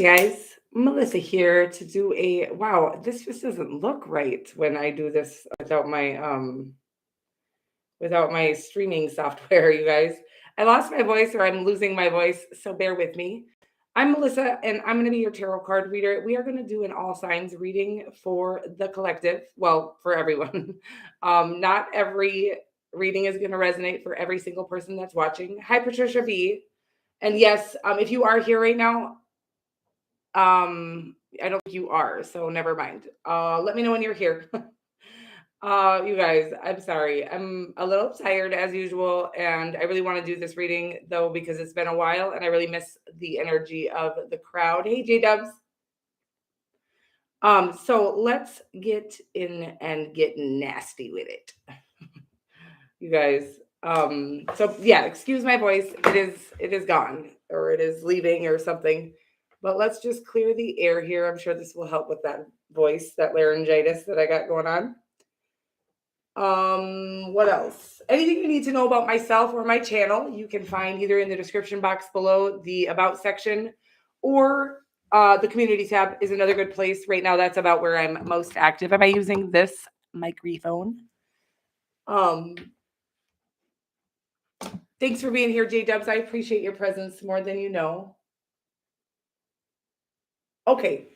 guys, Melissa here to do a wow, this just doesn't look right when I do this without my streaming software, you guys. I lost my voice or I'm losing my voice, so bear with me. I'm Melissa and I'm going to be your tarot card reader. We are going to do an all signs reading for the collective, well, for everyone. Not every reading is going to resonate for every single person that's watching. Hi Patricia V. And yes, if you are here right now, I don't think you are, so never mind. Let me know when you're here. You guys, I'm sorry. I'm a little tired as usual, and I really want to do this reading though because it's been a while and I really miss the energy of the crowd. Hey J Dubs. So let's get in and get nasty with it. You guys. So yeah, excuse my voice. It is gone or it is leaving or something. But let's just clear the air here. I'm sure this will help with that voice, that laryngitis that I got going on. What else? Anything you need to know about myself or my channel, you can find either in the description box below, the About section, or the Community tab is another good place. Right now, that's about where I'm most active. Am I using this microphone? Thanks for being here, J-Dubs. I appreciate your presence more than you know. Okay,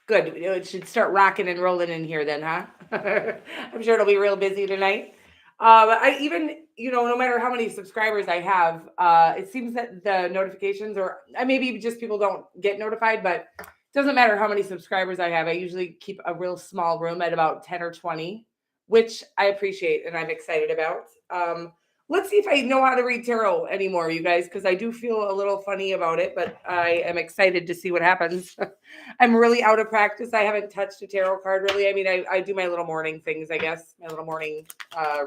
good. It should start rocking and rolling in here then, huh? I'm sure it'll be real busy tonight. I even, no matter how many subscribers I have, it seems that the notifications or maybe just people don't get notified, but it doesn't matter how many subscribers I have. I usually keep a real small room at about 10 or 20, which I appreciate and I'm excited about. Let's see if I know how to read tarot anymore, you guys, because I do feel a little funny about it, but I am excited to see what happens. I'm really out of practice. I haven't touched a tarot card really. I mean, I do my little morning things, I guess, my little morning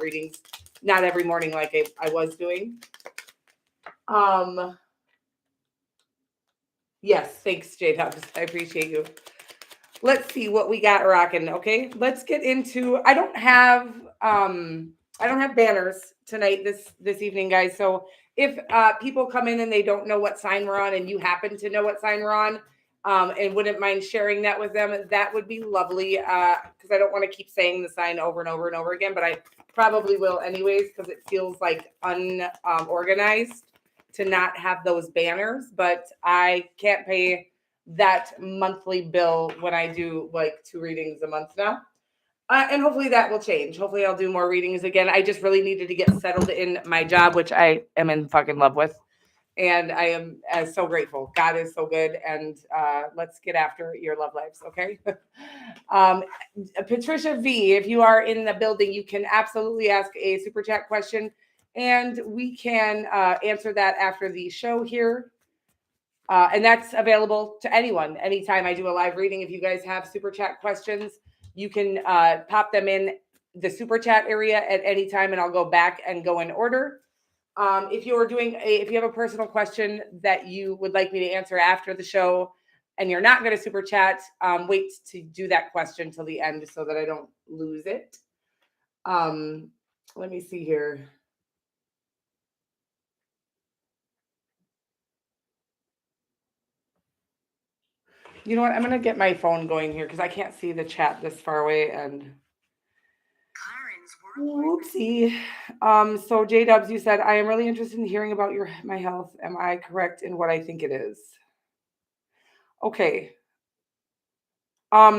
readings. Not every morning like I was doing. Yes, thanks, Jade Hubs. I appreciate you. Let's see what we got rocking. Okay, let's get into. I don't have banners tonight this evening, guys. So if people come in and they don't know what sign we're on, and you happen to know what sign we're on, and wouldn't mind sharing that with them, that would be lovely. Because I don't want to keep saying the sign over and over and over again, but I probably will anyways because it feels like unorganized to not have those banners. But I can't pay that monthly bill when I do like 2 readings a month now. And hopefully that will change. Hopefully I'll do more readings again. I just really needed to get settled in my job, which I am in fucking love with. And I am so grateful. God is so good. And let's get after your love lives, okay? Patricia V, if you are in the building, you can absolutely ask a super chat question. And we can answer that after the show here. And that's available to anyone, anytime I do a live reading. If you guys have super chat questions, you can pop them in the super chat area at any time, and I'll go back and go in order. If you have a personal question that you would like me to answer after the show, and you're not going to super chat, wait to do that question till the end so that I don't lose it. Let me see here. You know what? I'm going to get my phone going here because I can't see the chat this far away. And whoopsie. So J-Dubs, you said, I am really interested in hearing about my health. Am I correct in what I think it is? Okay. I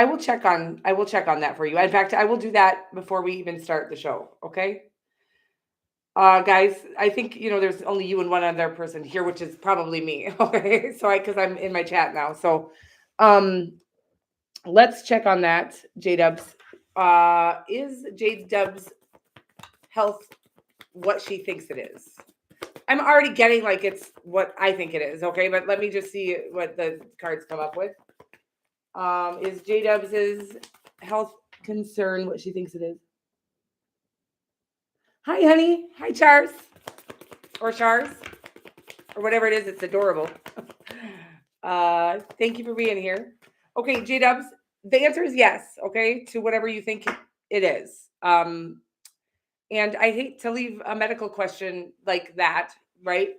will check on that for you. In fact, I will do that before we even start the show. Okay. Guys, I think, there's only you and one other person here, which is probably me. Okay. So because I'm in my chat now. So, let's check on that. J-Dubs, is J-Dubs health what she thinks it is? I'm already getting like it's what I think it is. Okay. But let me just see what the cards come up with. Is J-Dubs' health concern what she thinks it is? Hi, honey. Hi, Chars. Or Chars. Or whatever it is. It's adorable. Thank you for being here. Okay, J-Dubs, the answer is yes, okay, to whatever you think it is. And I hate to leave a medical question like that, right?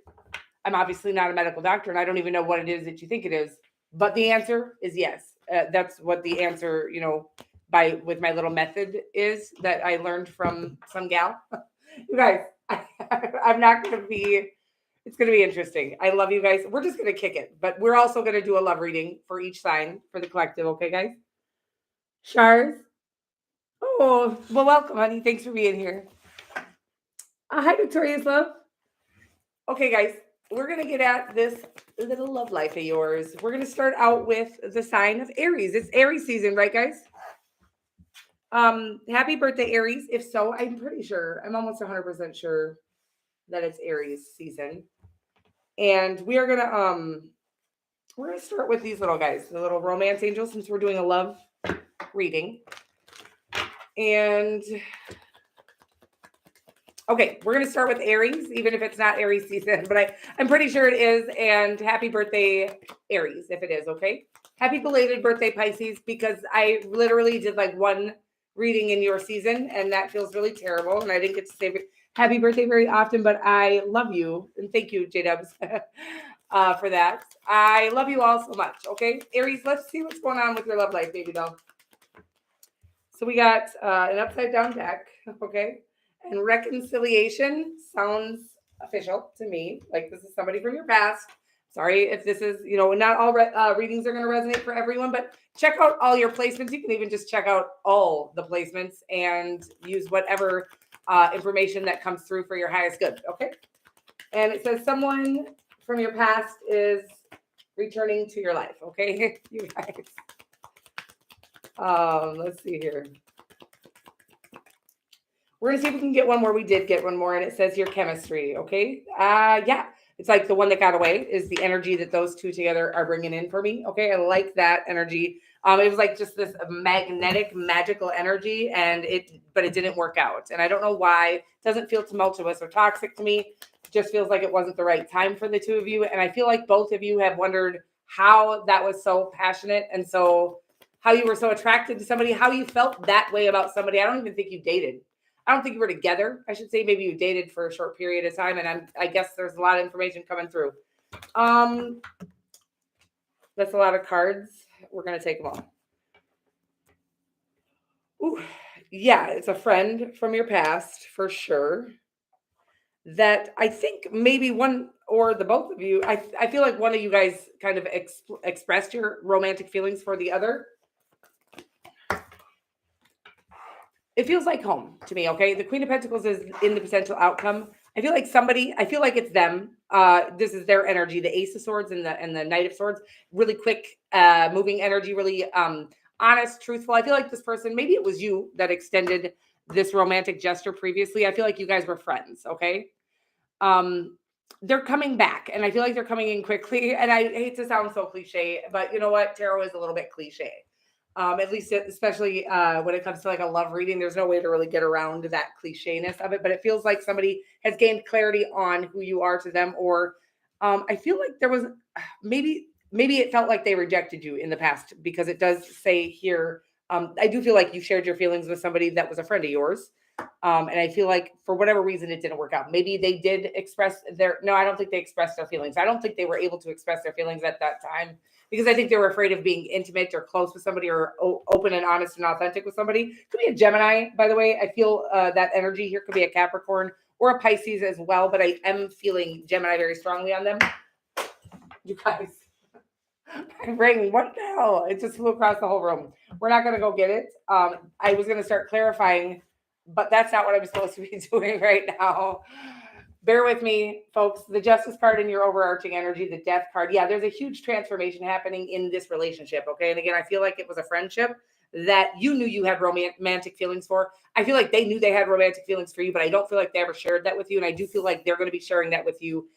I'm obviously not a medical doctor, and I don't even know what it is that you think it is. But the answer is yes. That's what the answer, with my little method is that I learned from some gal. You guys, I'm not going to be, it's going to be interesting. I love you guys. We're just going to kick it, but we're also going to do a love reading for each sign for the collective. Okay, guys? Shars. Oh, well, welcome, honey. Thanks for being here. Hi, Victoria's love. Okay, guys, we're going to get at this little love life of yours. We're going to start out with the sign of Aries. It's Aries season, right, guys? Happy birthday, Aries. If so, I'm pretty sure, I'm almost 100% sure that it's Aries season. And we're going to start with these little guys, the little romance angels, since we're doing a love reading. And okay, we're going to start with Aries, even if it's not Aries season, but I'm pretty sure it is. And happy birthday, Aries, if it is, okay? Happy belated birthday, Pisces, because I literally did like one reading in your season, and that feels really terrible. And I didn't get to say happy birthday very often, but I love you. And thank you, J-Dubs, for that. I love you all so much, okay? Aries, let's see what's going on with your love life, baby doll. So we got an upside down deck, okay? And reconciliation sounds official to me. Like this is somebody from your past. Sorry if this is, not all readings are going to resonate for everyone, but check out all your placements. You can even just check out all the placements and use whatever information that comes through for your highest good, okay? And it says someone from your past is returning to your life, okay? You guys. Let's see here. We're going to see if we can get one more. We did get one more, and it says your chemistry, okay? Yeah, it's like the one that got away is the energy that those two together are bringing in for me, okay? I like that energy. It was like just this magnetic, magical energy, but it didn't work out. And I don't know why. It doesn't feel tumultuous or toxic to me. It just feels like it wasn't the right time for the two of you. And I feel like both of you have wondered how that was so passionate and so how you were so attracted to somebody, how you felt that way about somebody. I don't even think you dated. I don't think you were together. I should say maybe you dated for a short period of time, and I guess there's a lot of information coming through. That's a lot of cards. We're gonna take them all. Ooh, yeah, it's a friend from your past for sure. That I think maybe one or the both of you. I feel like one of you guys kind of expressed your romantic feelings for the other. It feels like home to me, okay? The Queen of Pentacles is in the potential outcome. I feel like it's them. This is their energy, the Ace of Swords and the Knight of Swords. Really quick, moving energy, really honest, truthful. I feel like this person, maybe it was you that extended this romantic gesture previously. I feel like you guys were friends, okay? They're coming back, and I feel like they're coming in quickly. And I hate to sound so cliche, but you know what? Tarot is a little bit cliche. At least especially when it comes to like a love reading, there's no way to really get around that clichéness of it, but it feels like somebody has gained clarity on who you are to them, or I feel like there was maybe it felt like they rejected you in the past, because it does say here, I do feel like you shared your feelings with somebody that was a friend of yours. And I feel like for whatever reason, it didn't work out. Maybe they did express no, I don't think they expressed their feelings. I don't think they were able to express their feelings at that time, because I think they were afraid of being intimate or close with somebody, or open and honest and authentic with somebody. Could be a Gemini, by the way. I feel that energy here. Could be a Capricorn or a Pisces as well, but I am feeling Gemini very strongly on them. You guys, my ring, what the hell? It just flew across the whole room. We're not going to go get it. I was going to start clarifying, but that's not what I'm supposed to be doing right now. Bear with me, folks. The Justice card in your overarching energy, the Death card. Yeah, there's a huge transformation happening in this relationship, okay? And again, I feel like it was a friendship that you knew you had romantic feelings for. I feel like they knew they had romantic feelings for you, but I don't feel like they ever shared that with you. And I do feel like they're going to be sharing that with you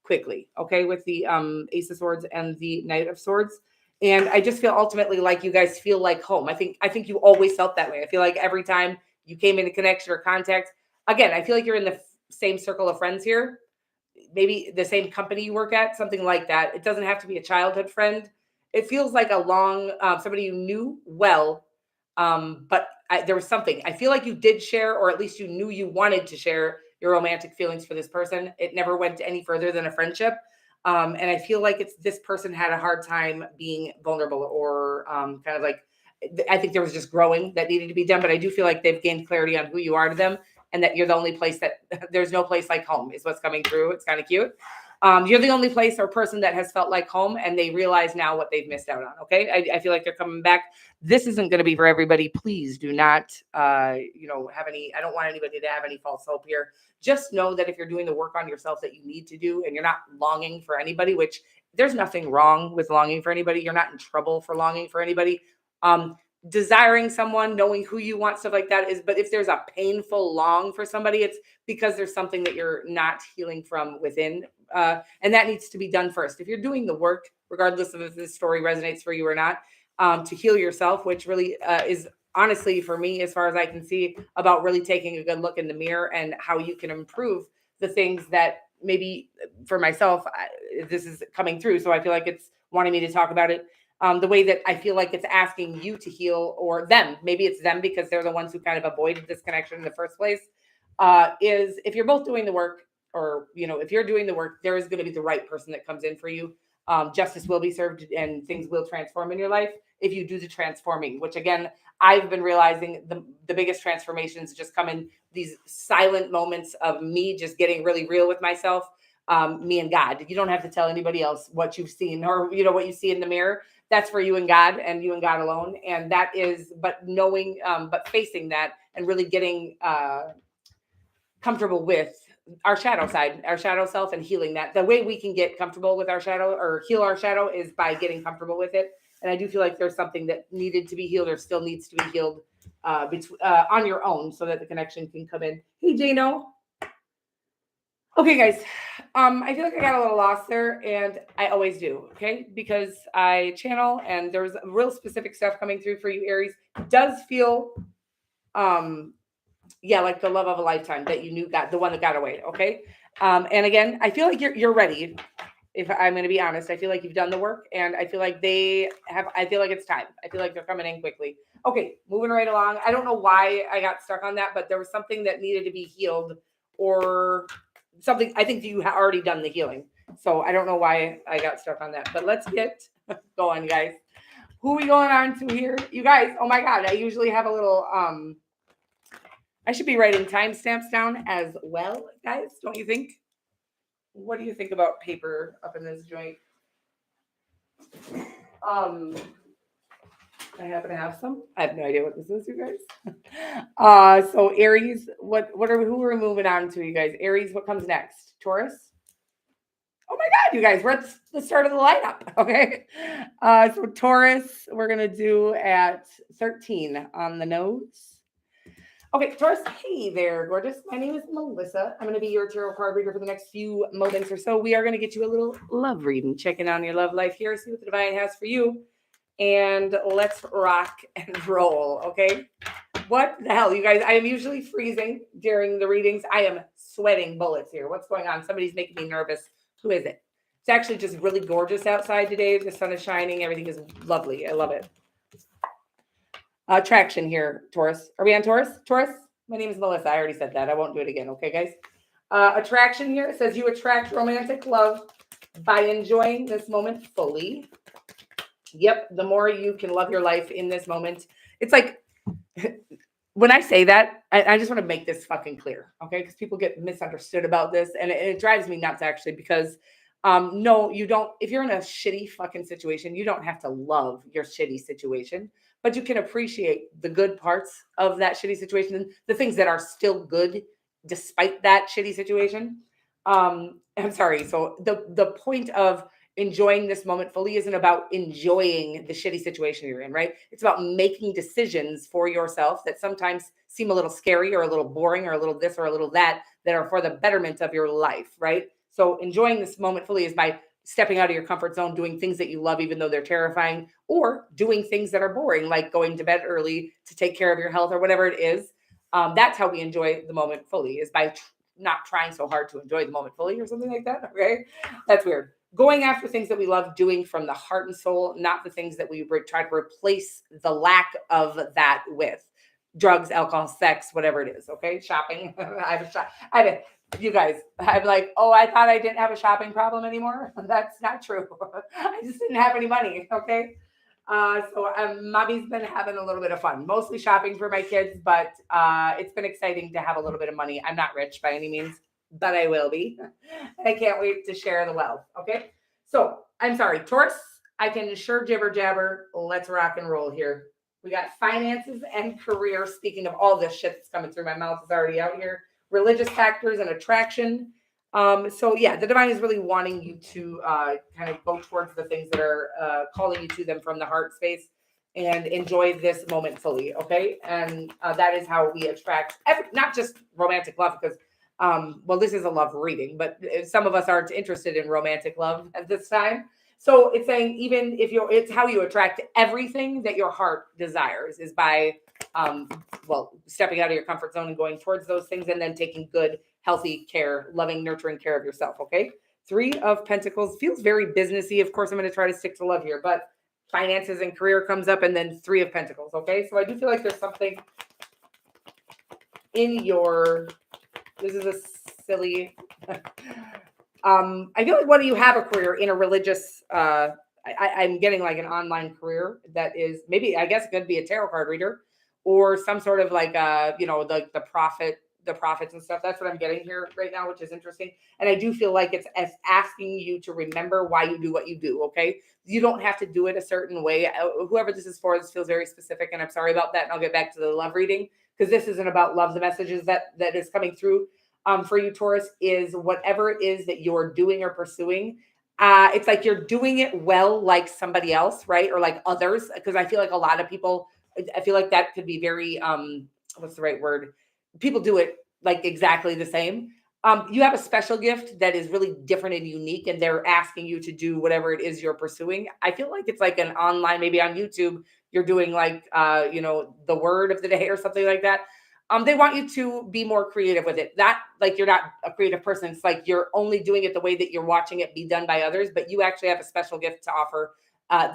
quickly, okay, with the Ace of Swords and the Knight of Swords. And I just feel ultimately like you guys feel like home. I think you always felt that way. I feel like every time you came into connection or contact, again, I feel like you're in the same circle of friends here, maybe the same company you work at, something like that. It doesn't have to be a childhood friend. It feels like a long, somebody you knew well, but there was something. I feel like you did share, or at least you knew you wanted to share your romantic feelings for this person. It never went any further than a friendship. And I feel like this person had a hard time being vulnerable or kind of like, I think there was just growing that needed to be done, but I do feel like they've gained clarity on who you are to them and that you're the only place that there's no place like home is what's coming through. It's kind of cute. You're the only place or person that has felt like home and they realize now what they've missed out on. Okay. I feel like they're coming back. This isn't going to be for everybody. Please do not, have any, I don't want anybody to have any false hope here. Just know that if you're doing the work on yourself that you need to do and you're not longing for anybody, which there's nothing wrong with longing for anybody. You're not in trouble for longing for anybody. Desiring someone, knowing who you want, stuff like that is, but if there's a painful long for somebody, it's because there's something that you're not healing from within. And that needs to be done first. If you're doing the work, regardless of if this story resonates for you or not, to heal yourself, which really is honestly for me, as far as I can see, about really taking a good look in the mirror and how you can improve the things that maybe for myself, this is coming through. So I feel like it's wanting me to talk about it. The way that I feel like it's asking you to heal or them, maybe it's them because they're the ones who kind of avoided this connection in the first place, is if you're both doing the work or, if you're doing the work, there is going to be the right person that comes in for you. Justice will be served and things will transform in your life if you do the transforming, which again, I've been realizing the biggest transformations just come in these silent moments of me just getting really real with myself, me and God. You don't have to tell anybody else what you've seen or, what you see in the mirror. That's for you and God and you and God alone. And that is, but knowing, but facing that and really getting comfortable with our shadow side, our shadow self, and healing that. The way we can get comfortable with our shadow or heal our shadow is by getting comfortable with it. And I do feel like there's something that needed to be healed or still needs to be healed on your own so that the connection can come in. Hey, Jano. Okay, guys. I feel like I got a little lost there, and I always do, okay? Because I channel, and there's real specific stuff coming through for you, Aries. It does feel, like the love of a lifetime that you knew the one that got away, okay? And again, I feel like you're ready. If I'm going to be honest, I feel like you've done the work, and I feel like I feel like it's time. I feel like they're coming in quickly. Okay, moving right along. I don't know why I got stuck on that, but there was something that needed to be healed or something. I think you have already done the healing. So I don't know why I got stuck on that, but let's get going, guys. Who are we going on to here? You guys, oh my God, I usually have a little, I should be writing timestamps down as well, guys. Don't you think? What do you think about paper up in this joint? I happen to have some. I have no idea what this is, you guys. So Aries, who are we moving on to, you guys? Aries, what comes next? Taurus? Oh my God, you guys, we're at the start of the lineup. Okay. So Taurus, we're gonna do at 13 on the nose. Okay, Taurus, hey there, gorgeous. My name is Melissa. I'm going to be your tarot card reader for the next few moments or so. We are going to get you a little love reading, checking on your love life here, see what the divine has for you. And let's rock and roll, okay? What the hell, you guys? I am usually freezing during the readings. I am sweating bullets here. What's going on? Somebody's making me nervous. Who is it? It's actually just really gorgeous outside today. The sun is shining. Everything is lovely. I love it. Attraction here, Taurus. Are we on Taurus? Taurus? My name is Melissa. I already said that. I won't do it again. Okay, guys? Attraction here. It says you attract romantic love by enjoying this moment fully. Yep. The more you can love your life in this moment. It's like, when I say that, I just want to make this fucking clear. Okay? Because people get misunderstood about this. And it drives me nuts, actually, because no, you don't. If you're in a shitty fucking situation, you don't have to love your shitty situation. But you can appreciate the good parts of that shitty situation, the things that are still good despite that shitty situation. I'm sorry. So the point of enjoying this moment fully isn't about enjoying the shitty situation you're in, right? It's about making decisions for yourself that sometimes seem a little scary or a little boring or a little this or a little that are for the betterment of your life, right? So enjoying this moment fully is by stepping out of your comfort zone, doing things that you love, even though they're terrifying, or doing things that are boring, like going to bed early to take care of your health or whatever it is. That's how we enjoy the moment fully, is by not trying so hard to enjoy the moment fully or something like that. Okay. That's weird. Going after things that we love doing from the heart and soul, not the things that we try to replace the lack of that with drugs, alcohol, sex, whatever it is. Okay. Shopping. I have a You guys, I'm like, oh, I thought I didn't have a shopping problem anymore. That's not true. I just didn't have any money. Okay. Mommy's been having a little bit of fun, mostly shopping for my kids, but it's been exciting to have a little bit of money. I'm not rich by any means, but I will be. I can't wait to share the wealth. Okay. So I'm sorry, Taurus, I can sure jibber jabber. Let's rock and roll here. We got finances and career. Speaking of all this shit that's coming through my mouth is already out here. Religious factors and attraction. So yeah, the divine is really wanting you to kind of go towards the things that are calling you to them from the heart space and enjoy this moment fully. Okay. And that is how we attract not just romantic love, because well, this is a love reading, but some of us aren't interested in romantic love at this time. So it's saying, even if it's how you attract everything that your heart desires is by, stepping out of your comfort zone and going towards those things, and then taking good, healthy care, loving, nurturing care of yourself. Okay. 3 of Pentacles feels very businessy. Of course, I'm going to try to stick to love here, but finances and career comes up, and then 3 of Pentacles. Okay. So I do feel like there's something in this is a silly, I feel like when you have a career in a religious, I'm getting like an online career that is maybe, I guess it could be a tarot card reader or some sort of like, the prophets and stuff. That's what I'm getting here right now, which is interesting. And I do feel like it's asking you to remember why you do what you do. Okay. You don't have to do it a certain way. Whoever this is for, this feels very specific, and I'm sorry about that. And I'll get back to the love reading, because this isn't about love. The messages that is coming through for you, Taurus, is whatever it is that you're doing or pursuing. It's like you're doing it well, like somebody else, right? Or like others. Because I feel like a lot of people, I feel like that could be very, what's the right word? People do it like exactly the same. You have a special gift that is really different and unique, and they're asking you to do whatever it is you're pursuing. I feel like it's like an online, maybe on YouTube, you're doing like, the word of the day or something like that. They want you to be more creative with it. That, like, you're not a creative person. It's like you're only doing it the way that you're watching it be done by others, but you actually have a special gift to offer.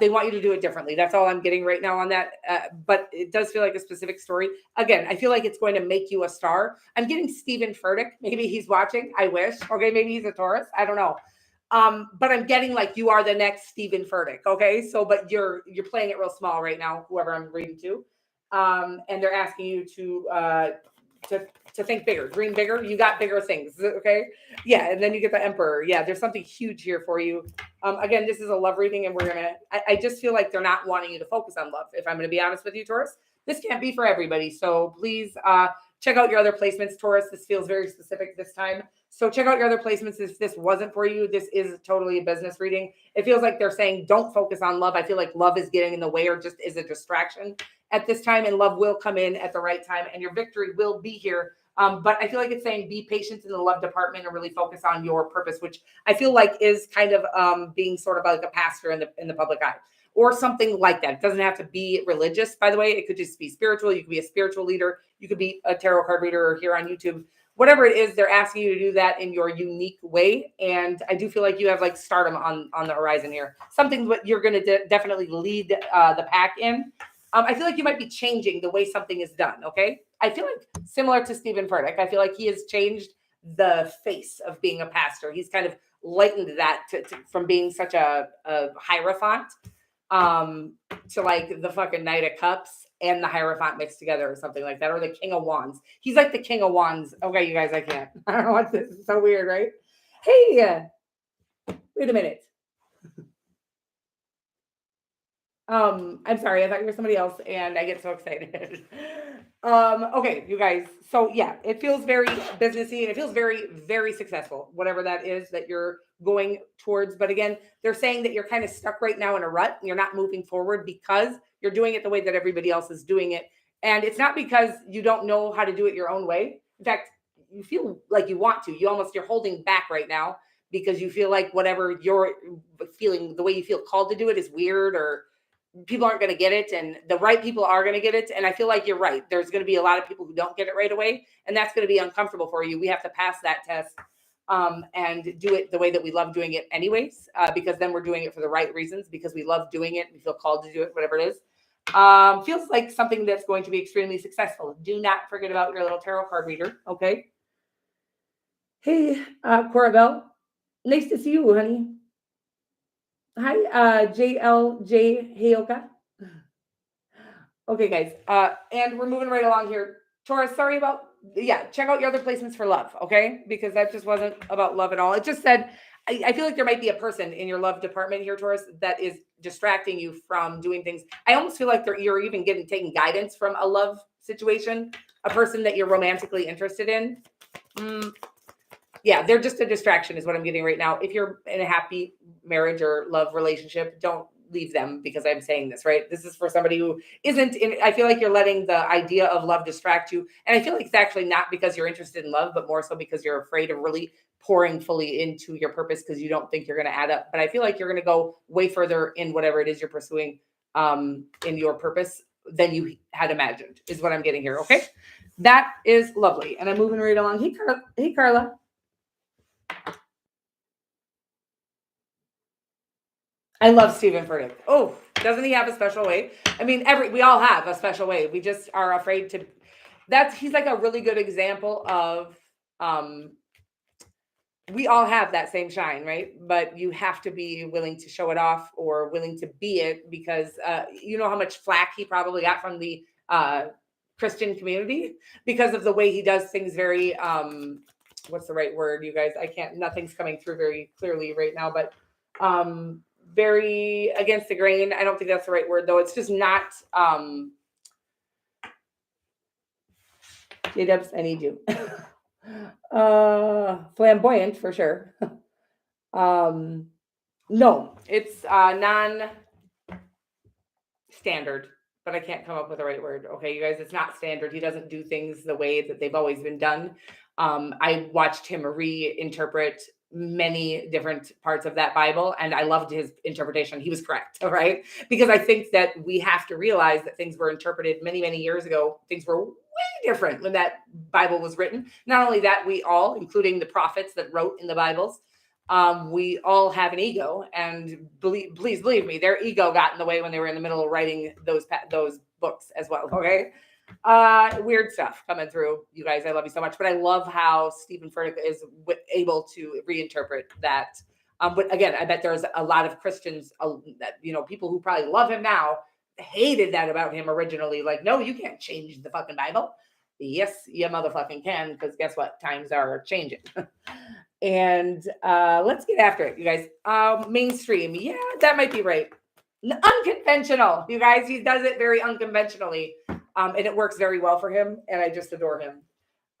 They want you to do it differently. That's all I'm getting right now on that. But it does feel like a specific story. Again, I feel like it's going to make you a star. I'm getting Stephen Furtick. Maybe he's watching. I wish. Okay, maybe he's a Taurus. I don't know. But I'm getting like you are the next Stephen Furtick. Okay, so but you're playing it real small right now. Whoever I'm reading to, and they're asking you to think bigger, dream bigger. You got bigger things. Okay, yeah, and then you get the Emperor. Yeah, there's something huge here for you. Again, this is a love reading, and I just feel like they're not wanting you to focus on love. If I'm gonna be honest with you, Taurus, this can't be for everybody. So please check out your other placements, Taurus. This feels very specific this time. So check out your other placements. If this wasn't for you, this is totally a business reading. It feels like they're saying don't focus on love. I feel like love is getting in the way or just is a distraction at this time, and love will come in at the right time, and your victory will be here. But I feel like it's saying be patient in the love department and really focus on your purpose, which I feel like is kind of being sort of like a pastor in the public eye or something like that. It doesn't have to be religious, by the way. It could just be spiritual. You could be a spiritual leader. You could be a tarot card reader, or here on YouTube. Whatever it is, they're asking you to do that in your unique way. And I do feel like you have like stardom on the horizon here. Something that you're going to definitely lead the pack in. I feel like you might be changing the way something is done. Okay. I feel like similar to Stephen Furtick, I feel like he has changed the face of being a pastor. He's kind of lightened that from being such a hierophant to like the fucking Knight of Cups and the Hierophant mixed together or something like that, or the King of Wands. He's like the King of Wands. Okay, you guys, I can't. I don't know what this is. So weird, right? Hey, wait a minute. I'm sorry, I thought you were somebody else, and I get so excited. Okay, you guys. So yeah, it feels very businessy, and it feels very, very successful, whatever that is that you're going towards. But again, they're saying that you're kind of stuck right now in a rut, and you're not moving forward because you're doing it the way that everybody else is doing it. And it's not because you don't know how to do it your own way. In fact, you feel like you want to. You're holding back right now because you feel like whatever you're feeling, the way you feel called to do it is weird, or people aren't going to get it, and the right people are going to get it. And I feel like you're right. There's going to be a lot of people who don't get it right away, and that's going to be uncomfortable for you. We have to pass that test and do it the way that we love doing it anyways, because then we're doing it for the right reasons, because we love doing it. We feel called to do it, whatever it is. Feels like something that's going to be extremely successful. Do not forget about your little tarot card reader. Okay. Hey, Corabelle. Nice to see you, honey. Hi, JLJ Heyoka. Okay, guys. And we're moving right along here. Taurus, sorry about, yeah, check out your other placements for love, okay? Because that just wasn't about love at all. It just said, I feel like there might be a person in your love department here, Taurus, that is distracting you from doing things. I almost feel like you're even taking guidance from a love situation, a person that you're romantically interested in. Yeah, they're just a distraction is what I'm getting right now. If you're in a happy marriage or love relationship, don't leave them because I'm saying this, right? This is for somebody who isn't in. I feel like you're letting the idea of love distract you. And I feel like it's actually not because you're interested in love, but more so because you're afraid of really pouring fully into your purpose because you don't think you're going to add up. But I feel like you're going to go way further in whatever it is you're pursuing in your purpose than you had imagined, is what I'm getting here. Okay. That is lovely. And I'm moving right along. Hey, Carla. Hey, Carla. I love Stephen Furtick. Oh, doesn't he have a special way? I mean, we all have a special way. We just are afraid to. He's like a really good example of. We all have that same shine, right? But you have to be willing to show it off or willing to be it because you know how much flack he probably got from the Christian community because of the way he does things very. What's the right word, you guys? I can't. Nothing's coming through very clearly right now, but. Very against the grain. I don't think that's the right word though. It's just not J-Dubs, I need you. Flamboyant for sure. No, it's non-standard, but I can't come up with the right word. Okay, you guys, it's not standard. He doesn't do things the way that they've always been done. I watched him reinterpret many different parts of that Bible, and I loved his interpretation. He was correct, all right? Because I think that we have to realize that things were interpreted many, many years ago. Things were way different when that Bible was written. Not only that, we all, including the prophets that wrote in the Bibles, we all have an ego, and please believe me, their ego got in the way when they were in the middle of writing those books as well. Okay. Weird stuff coming through, you guys. I love you so much, but I love how Stephen Furtick is able to reinterpret that. But again, I bet there's a lot of Christians, that, you know, people who probably love him now hated that about him originally. Like, no, you can't change the fucking Bible. Yes, you motherfucking can, because guess what? Times are changing. And let's get after it, you guys. Mainstream, yeah, that might be right. Unconventional, you guys. He does it very unconventionally. And it works very well for him, and I just adore him.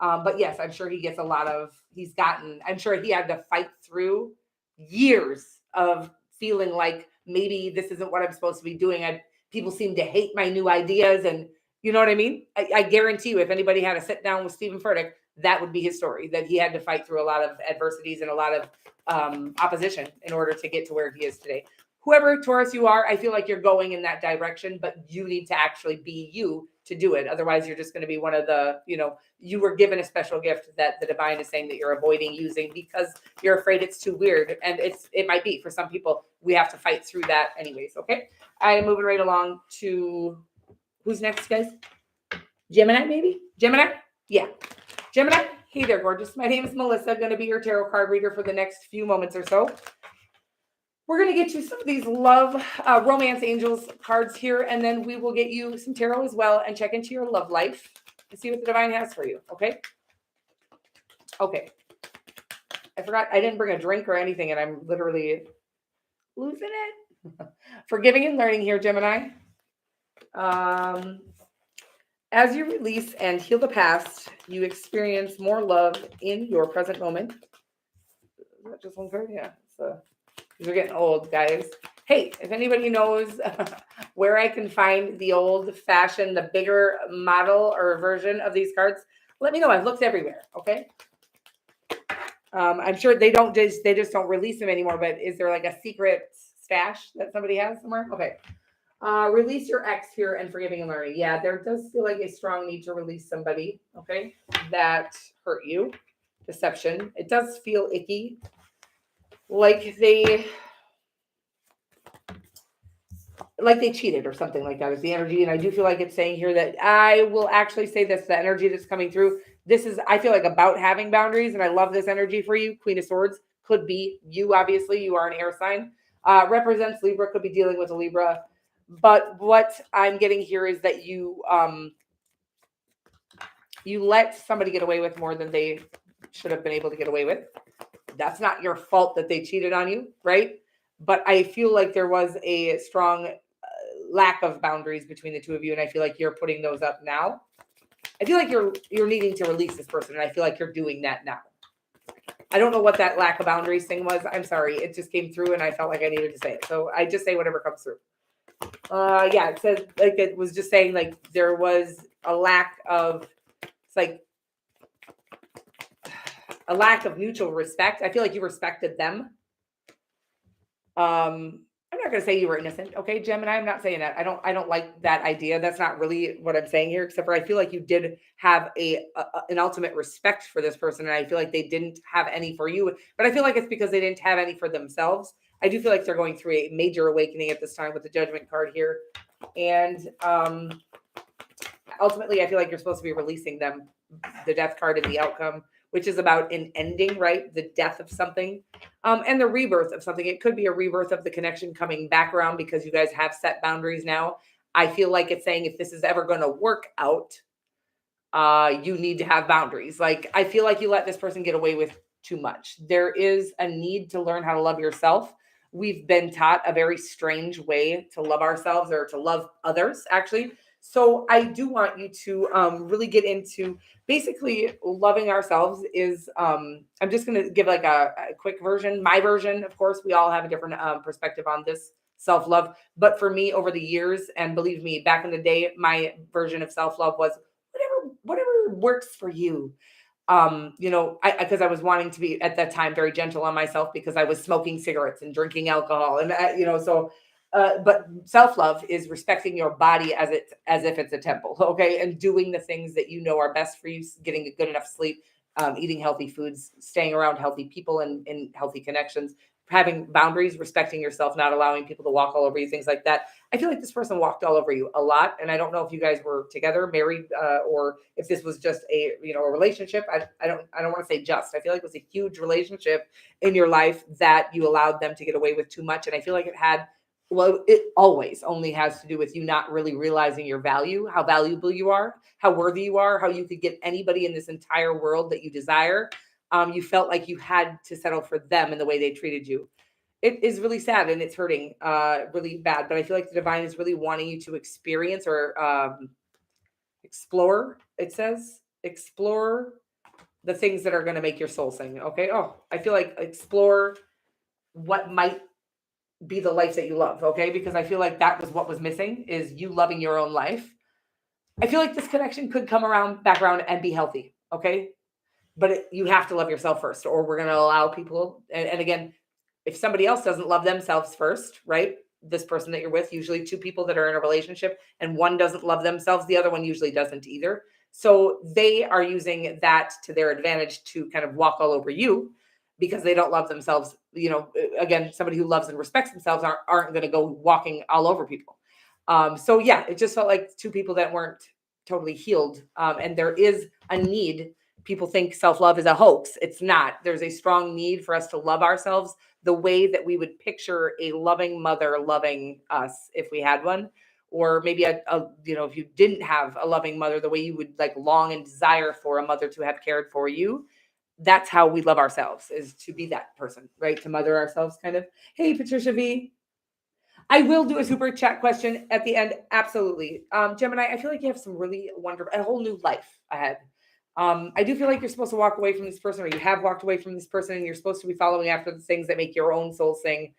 But yes, I'm sure he gets I'm sure he had to fight through years of feeling like maybe this isn't what I'm supposed to be doing. People seem to hate my new ideas, and you know what I mean? I guarantee you, if anybody had to sit down with Stephen Furtick, that would be his story, that he had to fight through a lot of adversities and a lot of opposition in order to get to where he is today. Whoever Taurus you are, I feel like you're going in that direction, but you need to actually be you to do it. Otherwise, you're just going to be one of the, you were given a special gift that the divine is saying that you're avoiding using because you're afraid it's too weird. And it might be for some people. We have to fight through that anyways. Okay. I'm moving right along to who's next, guys? Gemini, maybe? Gemini? Yeah. Gemini. Hey there, gorgeous. My name is Melissa. I'm going to be your tarot card reader for the next few moments or so. We're going to get you some of these love romance angels cards here, and then we will get you some tarot as well and check into your love life and see what the divine has for you. Okay. Okay. I forgot. I didn't bring a drink or anything, and I'm literally losing it. Forgiving and learning here, Gemini. As you release and heal the past, you experience more love in your present moment. Is that just one card? Yeah. We're getting old, guys. Hey, if anybody knows where I can find the old-fashioned, the bigger model or version of these cards, let me know. I've looked everywhere. Okay. I'm sure they just don't release them anymore. But is there like a secret stash that somebody has somewhere? Okay. Release your ex here and forgiving and learning. Yeah, there does feel like a strong need to release somebody. Okay, that hurt you. Deception. It does feel icky. Like they cheated or something like that is the energy. And I do feel like it's saying here that I will actually say this, the energy that's coming through, this is, I feel like, about having boundaries, and I love this energy for you. Queen of Swords could be you, obviously. You are an air sign. Represents Libra, could be dealing with a Libra. But what I'm getting here is that you let somebody get away with more than they should have been able to get away with. That's not your fault that they cheated on you, right? But I feel like there was a strong lack of boundaries between the two of you, and I feel like you're putting those up now. I feel like you're needing to release this person, and I feel like you're doing that now. I don't know what that lack of boundaries thing was. I'm sorry. It just came through, and I felt like I needed to say it. So I just say whatever comes through. Yeah, it says, like, it was just saying, like, there was a lack of, it's like a lack of mutual respect. I feel like you respected them. I'm not going to say you were innocent. Okay, Gemini, I'm not saying that. I don't like that idea. That's not really what I'm saying here, except for I feel like you did have an ultimate respect for this person. And I feel like they didn't have any for you, but I feel like it's because they didn't have any for themselves. I do feel like they're going through a major awakening at this time with the Judgment card here. And ultimately, I feel like you're supposed to be releasing them, the Death card and the outcome, which is about an ending, right? The death of something, and the rebirth of something. It could be a rebirth of the connection coming back around because you guys have set boundaries now. I feel like it's saying if this is ever going to work out, you need to have boundaries. Like, I feel like you let this person get away with too much. There is a need to learn how to love yourself. We've been taught a very strange way to love ourselves, or to love others, actually. So I do want you to really get into basically loving ourselves is, I'm just going to give like a quick version, my version. Of course, we all have a different perspective on this self-love. But for me, over the years, and believe me, back in the day, my version of self-love was whatever works for you. Because I was wanting to be at that time very gentle on myself because I was smoking cigarettes and drinking alcohol, and but self-love is respecting your body as if it's a temple, okay, and doing the things that you know are best for you, getting a good enough sleep, eating healthy foods, staying around healthy people and healthy connections, having boundaries, respecting yourself, not allowing people to walk all over you, things like that. I feel like this person walked all over you a lot, and I don't know if you guys were together, married, or if this was just a relationship. I don't want to say just. I feel like it was a huge relationship in your life that you allowed them to get away with too much, and I feel like it always only has to do with you not really realizing your value, how valuable you are, how worthy you are, how you could get anybody in this entire world that you desire. You felt like you had to settle for them in the way they treated you. It is really sad and it's hurting really bad, but I feel like the divine is really wanting you to experience or explore. It says explore the things that are going to make your soul sing. Okay. Oh, I feel like explore what might be the life that you love. Okay. Because I feel like that was what was missing, is you loving your own life. I feel like this connection could come back around and be healthy. Okay. But you have to love yourself first, or we're going to allow people. And again, if somebody else doesn't love themselves first, right? This person that you're with, usually two people that are in a relationship and one doesn't love themselves, the other one usually doesn't either. So they are using that to their advantage to kind of walk all over you because they don't love themselves. Again, somebody who loves and respects themselves aren't going to go walking all over people. So yeah, it just felt like two people that weren't totally healed. And there is a need. People think self-love is a hoax. It's not. There's a strong need for us to love ourselves the way that we would picture a loving mother loving us if we had one, or maybe if you didn't have a loving mother, the way you would like long and desire for a mother to have cared for you. That's how we love ourselves, is to be that person, right? To mother ourselves, kind of. Hey, Patricia V. I will do a super chat question at the end. Absolutely. Gemini, I feel like you have some really a whole new life ahead. I do feel like you're supposed to walk away from this person, or you have walked away from this person, and you're supposed to be following after the things that make your own soul sing.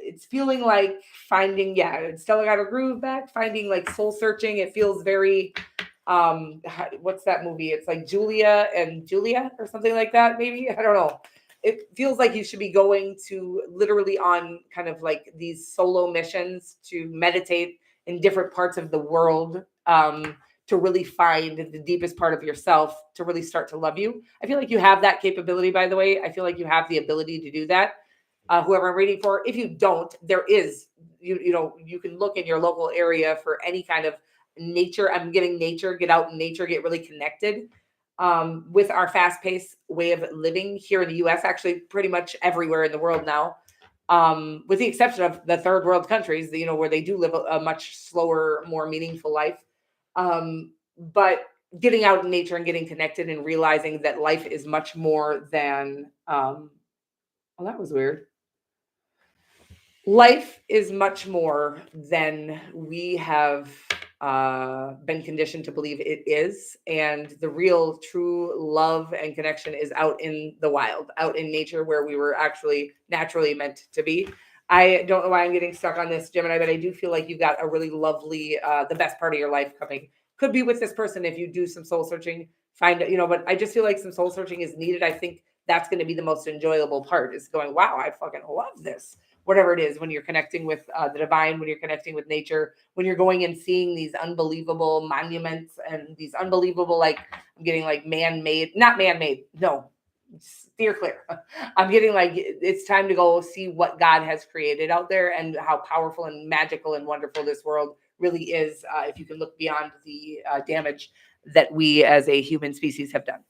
It's feeling like finding, it's still got a groove back, finding like soul searching. It feels very, what's that movie? It's like Julia and Julia or something like that. Maybe, I don't know. It feels like you should be going to literally on kind of like these solo missions to meditate in different parts of the world, to really find the deepest part of yourself, to really start to love you. I feel like you have that capability, by the way. I feel like you have the ability to do that. Whoever I'm reading for, if you don't, there is, you can look in your local area for any kind of nature. I'm getting nature, get out in nature, get really connected with our fast-paced way of living here in the US, actually pretty much everywhere in the world now, with the exception of the third world countries, where they do live a much slower, more meaningful life. But getting out in nature and getting connected and realizing that life is much more than, well, that was weird. Life is much more than we have been conditioned to believe it is. And the real, true love and connection is out in the wild, out in nature, where we were actually naturally meant to be. I don't know why I'm getting stuck on this, Gemini, but I do feel like you've got a really lovely, the best part of your life coming. Could be with this person if you do some soul searching, but I just feel like some soul searching is needed. I think that's going to be the most enjoyable part, is going, wow, I fucking love this. Whatever it is, when you're connecting with the divine, when you're connecting with nature, when you're going and seeing these unbelievable monuments and these unbelievable, like, I'm getting like man-made, not man-made, no, steer clear. I'm getting like, it's time to go see what God has created out there and how powerful and magical and wonderful this world really is, if you can look beyond the damage that we as a human species have done.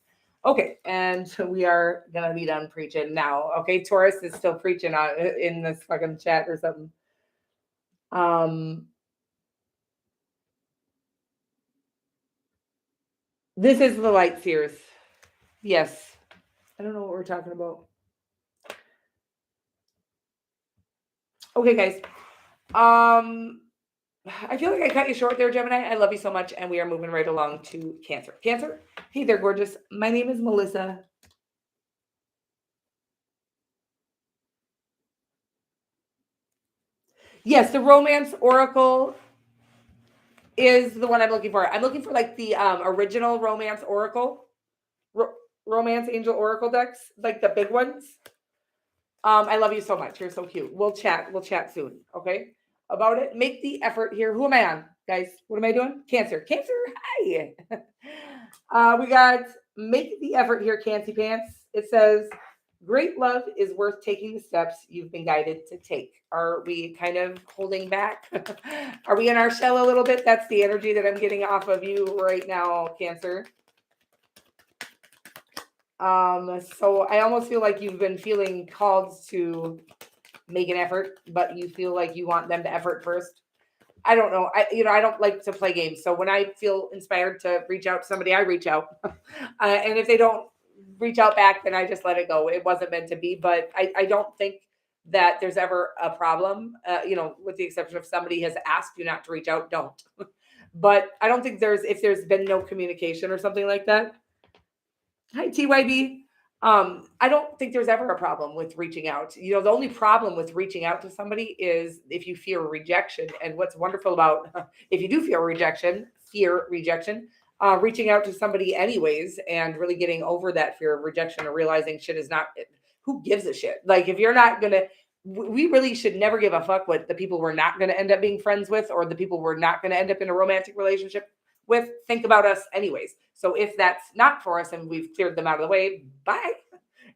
Okay, and so we are gonna be done preaching now. Okay, Taurus is still preaching in this fucking chat or something. This is the light seers. Yes, I don't know what we're talking about. Okay, guys. I feel like I cut you short there, Gemini. I love you so much, and we are moving right along to Cancer. Cancer, hey there, gorgeous. My name is Melissa. Yes, the romance oracle is the one I'm looking for. I'm looking for like the original romance oracle, romance angel oracle decks, like the big ones. I love you so much. You're so cute. We'll chat. We'll chat soon. Okay. About it. Make the effort here. Who am I on, guys? What am I doing? Cancer. Cancer. Hi. We got make the effort here, Cancy Pants. It says, great love is worth taking the steps you've been guided to take. Are we kind of holding back? Are we in our shell a little bit? That's the energy that I'm getting off of you right now, Cancer. So I almost feel like you've been feeling called to make an effort, but you feel like you want them to effort first. I don't know. I don't like to play games. So when I feel inspired to reach out to somebody, I reach out. And if they don't reach out back, then I just let it go. It wasn't meant to be, but I don't think that there's ever a problem, with the exception of somebody has asked you not to reach out, don't. But I don't think if there's been no communication or something like that. Hi, TYB. I don't think there's ever a problem with reaching out. The only problem with reaching out to somebody is if you fear rejection. And what's wonderful about if you do fear rejection, reaching out to somebody anyways, and really getting over that fear of rejection, or realizing shit is not, who gives a shit? Like, if you're not gonna, we really should never give a fuck what the people we're not going to end up being friends with, or the people we're not going to end up in a romantic relationship with think about us anyways. So if that's not for us and we've cleared them out of the way, bye.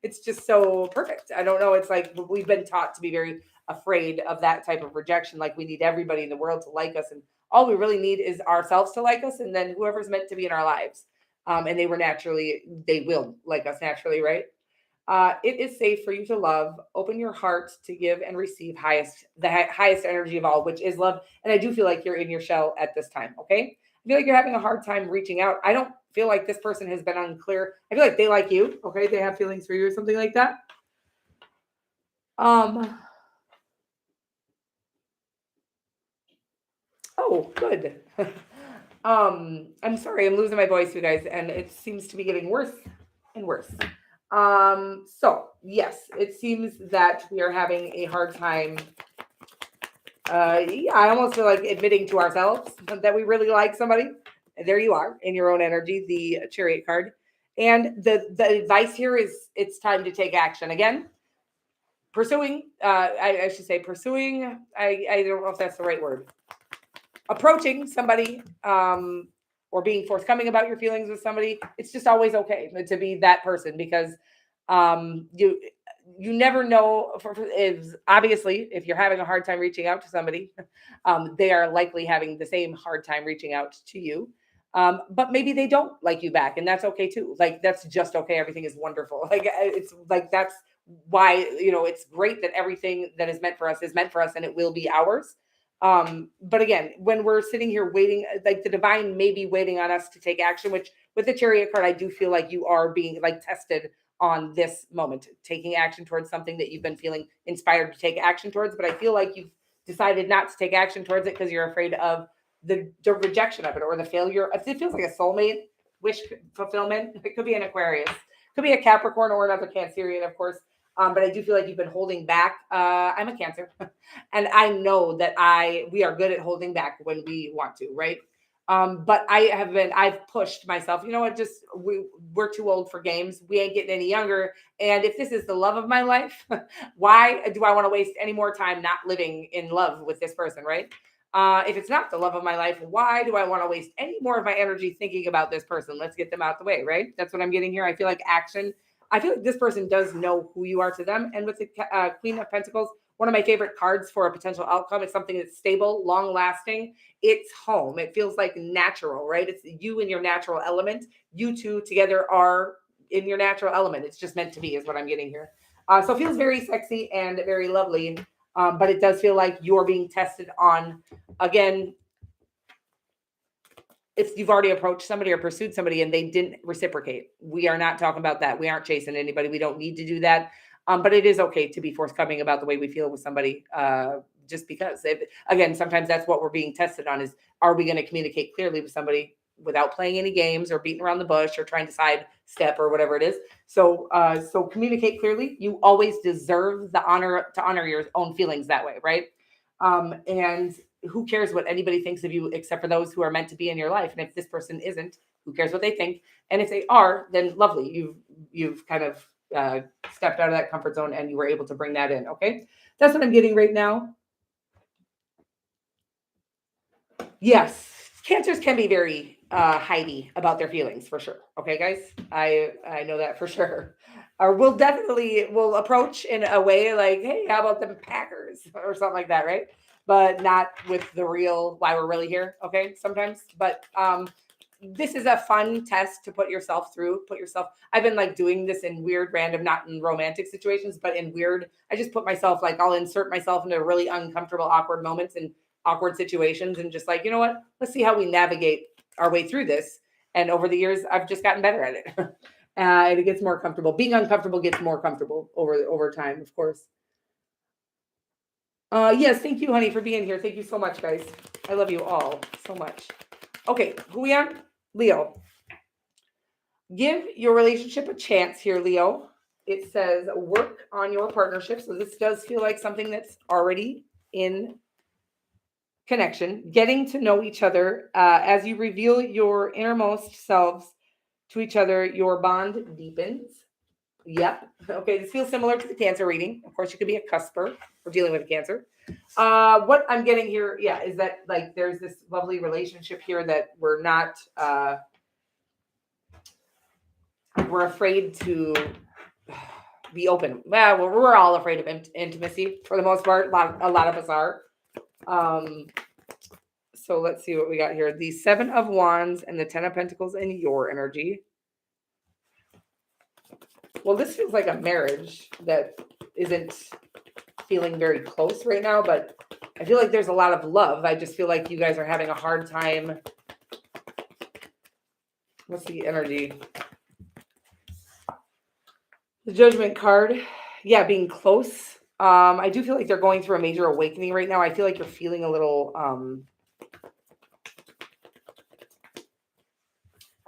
It's just so perfect. I don't know. It's like we've been taught to be very afraid of that type of rejection. Like, we need everybody in the world to like us, and all we really need is ourselves to like us, and then whoever's meant to be in our lives. And they will like us naturally, right? It is safe for you to love. Open your heart to give and receive the highest energy of all, which is love. And I do feel like you're in your shell at this time. Okay. I feel like you're having a hard time reaching out. I don't feel like this person has been unclear. I feel like they like you. Okay. They have feelings for you or something like that. Oh, good. I'm sorry. I'm losing my voice, you guys. And it seems to be getting worse and worse. So yes, it seems that we are having a hard time. Yeah, I almost feel like admitting to ourselves that we really like somebody. There you are in your own energy, the Chariot card. And the advice here is it's time to take action again. Pursuing, I should say pursuing. I don't know if that's the right word. Approaching somebody, or being forthcoming about your feelings with somebody. It's just always okay to be that person, because you never know. Is obviously, if you're having a hard time reaching out to somebody, they are likely having the same hard time reaching out to you. But maybe they don't like you back, and that's okay too. Like that's just okay. Everything is wonderful. Like it's like that's why it's great that everything that is meant for us, and it will be ours. But again, when we're sitting here waiting, like the divine may be waiting on us to take action, which with the Chariot card, I do feel like you are being like tested on this moment, taking action towards something that you've been feeling inspired to take action towards. But I feel like you've decided not to take action towards it because you're afraid of the rejection of it or the failure. It feels like a soulmate wish fulfillment. It could be an Aquarius, could be a Capricorn or another Cancerian, of course. But I do feel like you've been holding back. I'm a Cancer, and I know that we are good at holding back when we want to, right? But I've pushed myself. You know what? Just we're too old for games. We ain't getting any younger. And if this is the love of my life, why do I want to waste any more time not living in love with this person, right? If it's not the love of my life, why do I want to waste any more of my energy thinking about this person? Let's get them out the way, right? That's what I'm getting here. I feel like I feel like this person does know who you are to them. And with the Queen of Pentacles, one of my favorite cards for a potential outcome is something that's stable, long lasting. It's home. It feels like natural, right? It's you in your natural element. You two together are in your natural element. It's just meant to be is what I'm getting here. So it feels very sexy and very lovely. But it does feel like you're being tested on, again, if you've already approached somebody or pursued somebody and they didn't reciprocate. We are not talking about that. We aren't chasing anybody. We don't need to do that. But it is okay to be forthcoming about the way we feel with somebody, just because. Again, sometimes that's what we're being tested on is, are we going to communicate clearly with somebody without playing any games or beating around the bush or trying to sidestep or whatever it is. So communicate clearly. You always deserve the honor to honor your own feelings that way, right? And who cares what anybody thinks of you except for those who are meant to be in your life. And if this person isn't, who cares what they think? And if they are, then lovely. You've kind of stepped out of that comfort zone and you were able to bring that in. Okay. That's what I'm getting right now. Yes. Cancers can be very hidey about their feelings for sure. Okay, guys. I know that for sure. Or we'll approach in a way like, hey, how about the Packers or something like that, right? But not with the real why we're really here. Okay, sometimes. But this is a fun test to put yourself through. I've been like doing this in weird, random, not in romantic situations, but in weird. I just put myself like I'll insert myself into really uncomfortable, awkward moments and awkward situations, and just like, you know what? Let's see how we navigate our way through this. And over the years, I've just gotten better at it. And it gets more comfortable. Being uncomfortable gets more comfortable over time, of course. Yes, thank you, honey, for being here. Thank you so much, guys. I love you all so much. Okay, who we on? Leo. Give your relationship a chance here, Leo. It says work on your partnership. So this does feel like something that's already in connection. Getting to know each other as you reveal your innermost selves to each other, your bond deepens. Yep. Okay, this feels similar to the Cancer reading. Of course, you could be a cusper or dealing with Cancer. What I'm getting here, is that like there's this lovely relationship here that we're not, we're afraid to be open. Well, we're all afraid of intimacy for the most part. A lot of us are. So let's see what we got here. The 7 of Wands and the 10 of Pentacles in your energy. Well, this feels like a marriage that isn't feeling very close right now, but I feel like there's a lot of love. I just feel like you guys are having a hard time. What's the energy? The Judgment card. Yeah, being close. I do feel like they're going through a major awakening right now. I feel like you're feeling a little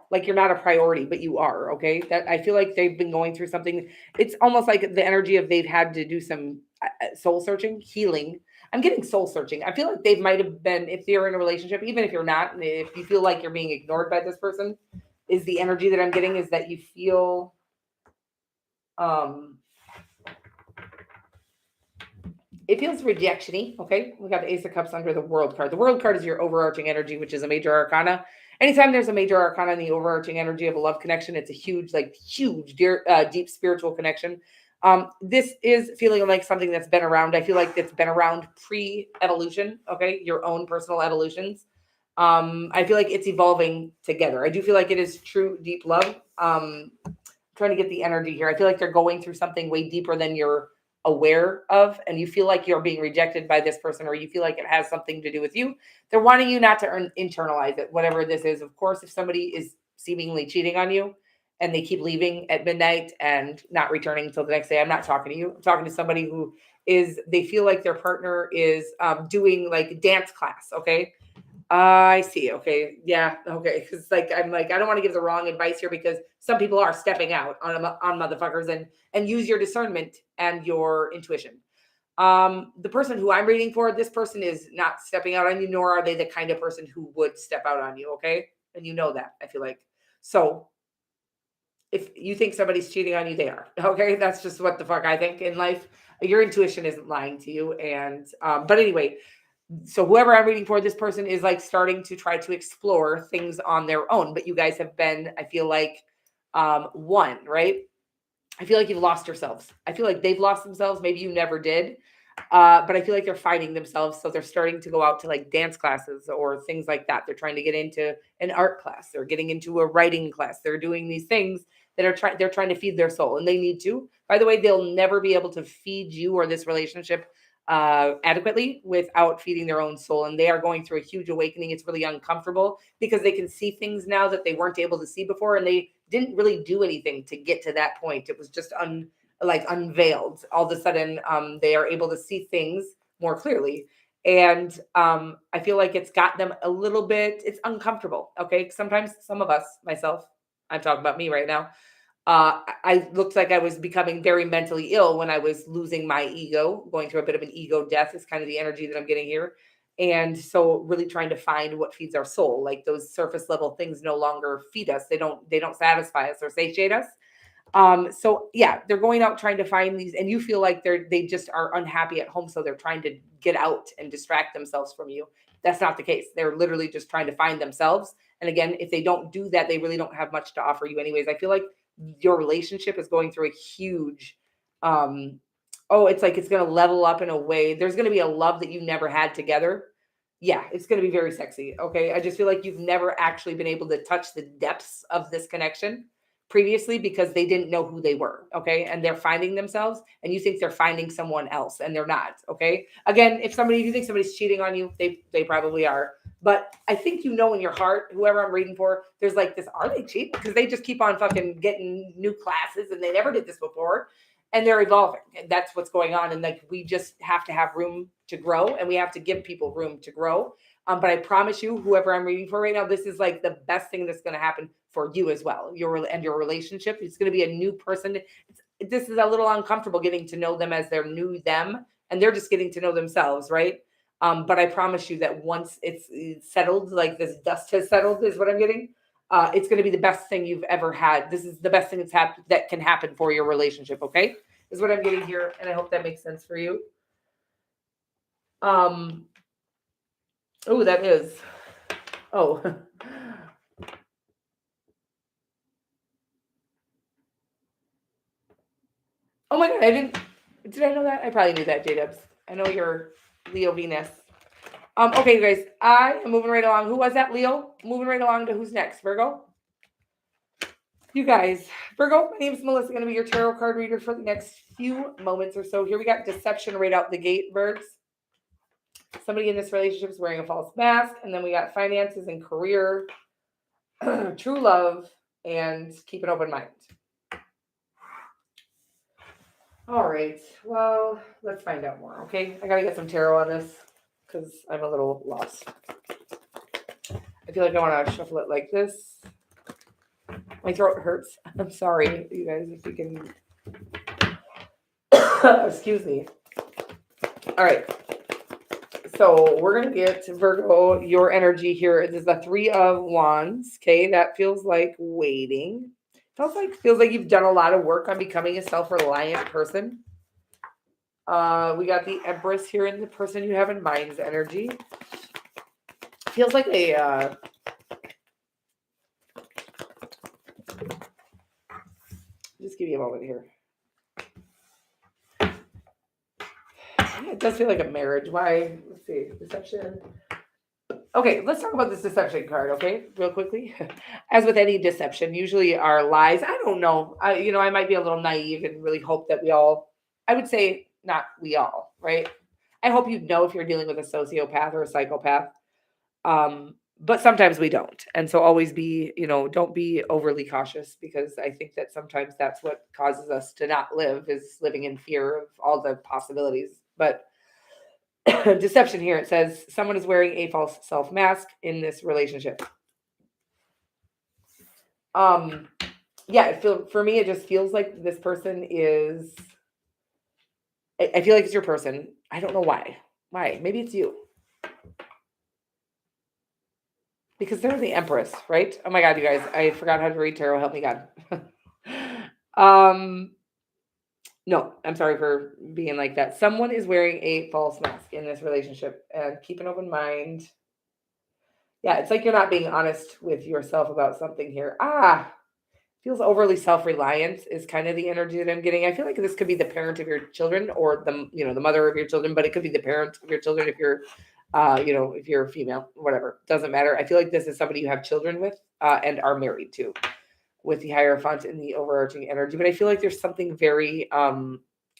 like you're not a priority, but you are, okay? That I feel like they've been going through something. It's almost like the energy of they've had to do some soul searching, healing. I'm getting soul searching. I feel like they might have been, if you're in a relationship, even if you're not, and if you feel like you're being ignored by this person, is the energy that I'm getting is that you feel it feels rejection-y, okay? We got the Ace of Cups under the World card. The World card is your overarching energy, which is a major arcana. Anytime there's a major arcana in the overarching energy of a love connection, it's a huge, deep spiritual connection. This is feeling like something that's been around. I feel like it's been around pre-evolution, okay? Your own personal evolutions. I feel like it's evolving together. I do feel like it is true, deep love. Trying to get the energy here. I feel like they're going through something way deeper than you're aware of, and you feel like you're being rejected by this person, or you feel like it has something to do with you. They're wanting you not to internalize it, whatever this is. Of course, if somebody is seemingly cheating on you and they keep leaving at midnight and not returning until the next day, I'm not talking to you. I'm talking to somebody who they feel like their partner is doing like dance class. Okay. I see. Okay. Yeah. Okay. Because I'm like, I don't want to give the wrong advice here, because some people are stepping out on motherfuckers, and use your discernment and your intuition. The person who I'm reading for, this person is not stepping out on you, nor are they the kind of person who would step out on you. Okay. And you know that, I feel like. So if you think somebody's cheating on you, they are. Okay. That's just what the fuck I think in life. Your intuition isn't lying to you. And, but anyway, so whoever I'm reading for, this person is like starting to try to explore things on their own, but you guys have been, I feel like, one, right? I feel like you've lost yourselves. I feel like they've lost themselves. Maybe you never did. But I feel like they're finding themselves. So they're starting to go out to like dance classes or things like that. They're trying to get into an art class. They're getting into a writing class. They're doing these things that they're trying to feed their soul, and they need to. By the way, they'll never be able to feed you or this relationship adequately without feeding their own soul. And they are going through a huge awakening. It's really uncomfortable because they can see things now that they weren't able to see before. And they didn't really do anything to get to that point. It was just unveiled. All of a sudden, they are able to see things more clearly. And I feel like it's got them a little bit, it's uncomfortable. Okay. Sometimes some of us, myself, I'm talking about me right now. I looked like I was becoming very mentally ill when I was losing my ego, going through a bit of an ego death is kind of the energy that I'm getting here. And so really trying to find what feeds our soul. Like those surface level things no longer feed us. They don't satisfy us or satiate us. So yeah, they're going out trying to find these, and you feel like they just are unhappy at home. So they're trying to get out and distract themselves from you. That's not the case. They're literally just trying to find themselves. And again, if they don't do that, they really don't have much to offer you anyways. I feel like your relationship is going through a huge, it's like it's going to level up in a way. There's going to be a love that you never had together. Yeah, it's going to be very sexy. Okay. I just feel like you've never actually been able to touch the depths of this connection previously because they didn't know who they were. Okay. And they're finding themselves, and you think they're finding someone else, and they're not. Okay. Again, if you think somebody's cheating on you, they probably are. But I think you know in your heart, whoever I'm reading for, there's like this, are they cheating? Because they just keep on fucking getting new classes, and they never did this before. And they're evolving. And that's what's going on. And like, we just have to have room to grow, and we have to give people room to grow. But I promise you, whoever I'm reading for right now, this is like the best thing that's going to happen for you as well. Your relationship. It's going to be a new person. This is a little uncomfortable getting to know them as their new them, and they're just getting to know themselves, right? But I promise you that once it's settled, like this dust has settled, is what I'm getting. It's going to be the best thing you've ever had. This is the best thing that can happen for your relationship. Okay, is what I'm getting here, and I hope that makes sense for you. Oh, that is. Oh. Oh my God, did I know that? I probably knew that, J-Dubs. I know you're Leo Venus. Okay, you guys, I am moving right along. Who was that, Leo? Moving right along to who's next, Virgo? You guys, Virgo, my name is Melissa. I'm going to be your tarot card reader for the next few moments or so. Here we got deception right out the gate, birds. Somebody in this relationship is wearing a false mask. And then we got finances and career, true love, and keep an open mind. All right. Well, let's find out more, okay? I got to get some tarot on this because I'm a little lost. I feel like I want to shuffle it like this. My throat hurts. I'm sorry, you guys, if you can. Excuse me. All right. So we're going to get to Virgo, your energy here. This is the 3 of Wands. Okay. That feels like waiting. Feels like you've done a lot of work on becoming a self-reliant person. We got the Empress here in the person you have in mind's energy. Feels like a just give me a moment here. Yeah, it does feel like a marriage. Why? Let's see. Deception. Okay, let's talk about this deception card, okay? Real quickly. As with any deception, usually are lies. I don't know. I might be a little naive and really hope that I would say not we all, right? I hope you know if you're dealing with a sociopath or a psychopath. But sometimes we don't. And so always don't be overly cautious, because I think that sometimes that's what causes us to not live, is living in fear of all the possibilities. But deception here, it says someone is wearing a false self mask in this relationship. Yeah, for me, it just feels like this person is, I feel like it's your person. I don't know why. Maybe it's you. Because they're the Empress, right? Oh my God, you guys, I forgot how to read tarot. Help me God. No, I'm sorry for being like that. Someone is wearing a false mask in this relationship, and keep an open mind. Yeah, it's like you're not being honest with yourself about something here. Feels overly self-reliant is kind of the energy that I'm getting. I feel like this could be the parent of your children, or the mother of your children, but it could be the parent of your children if you're if you're female, whatever, doesn't matter. I feel like this is somebody you have children with and are married to, with the Hierophant and the overarching energy. But I feel like there's something very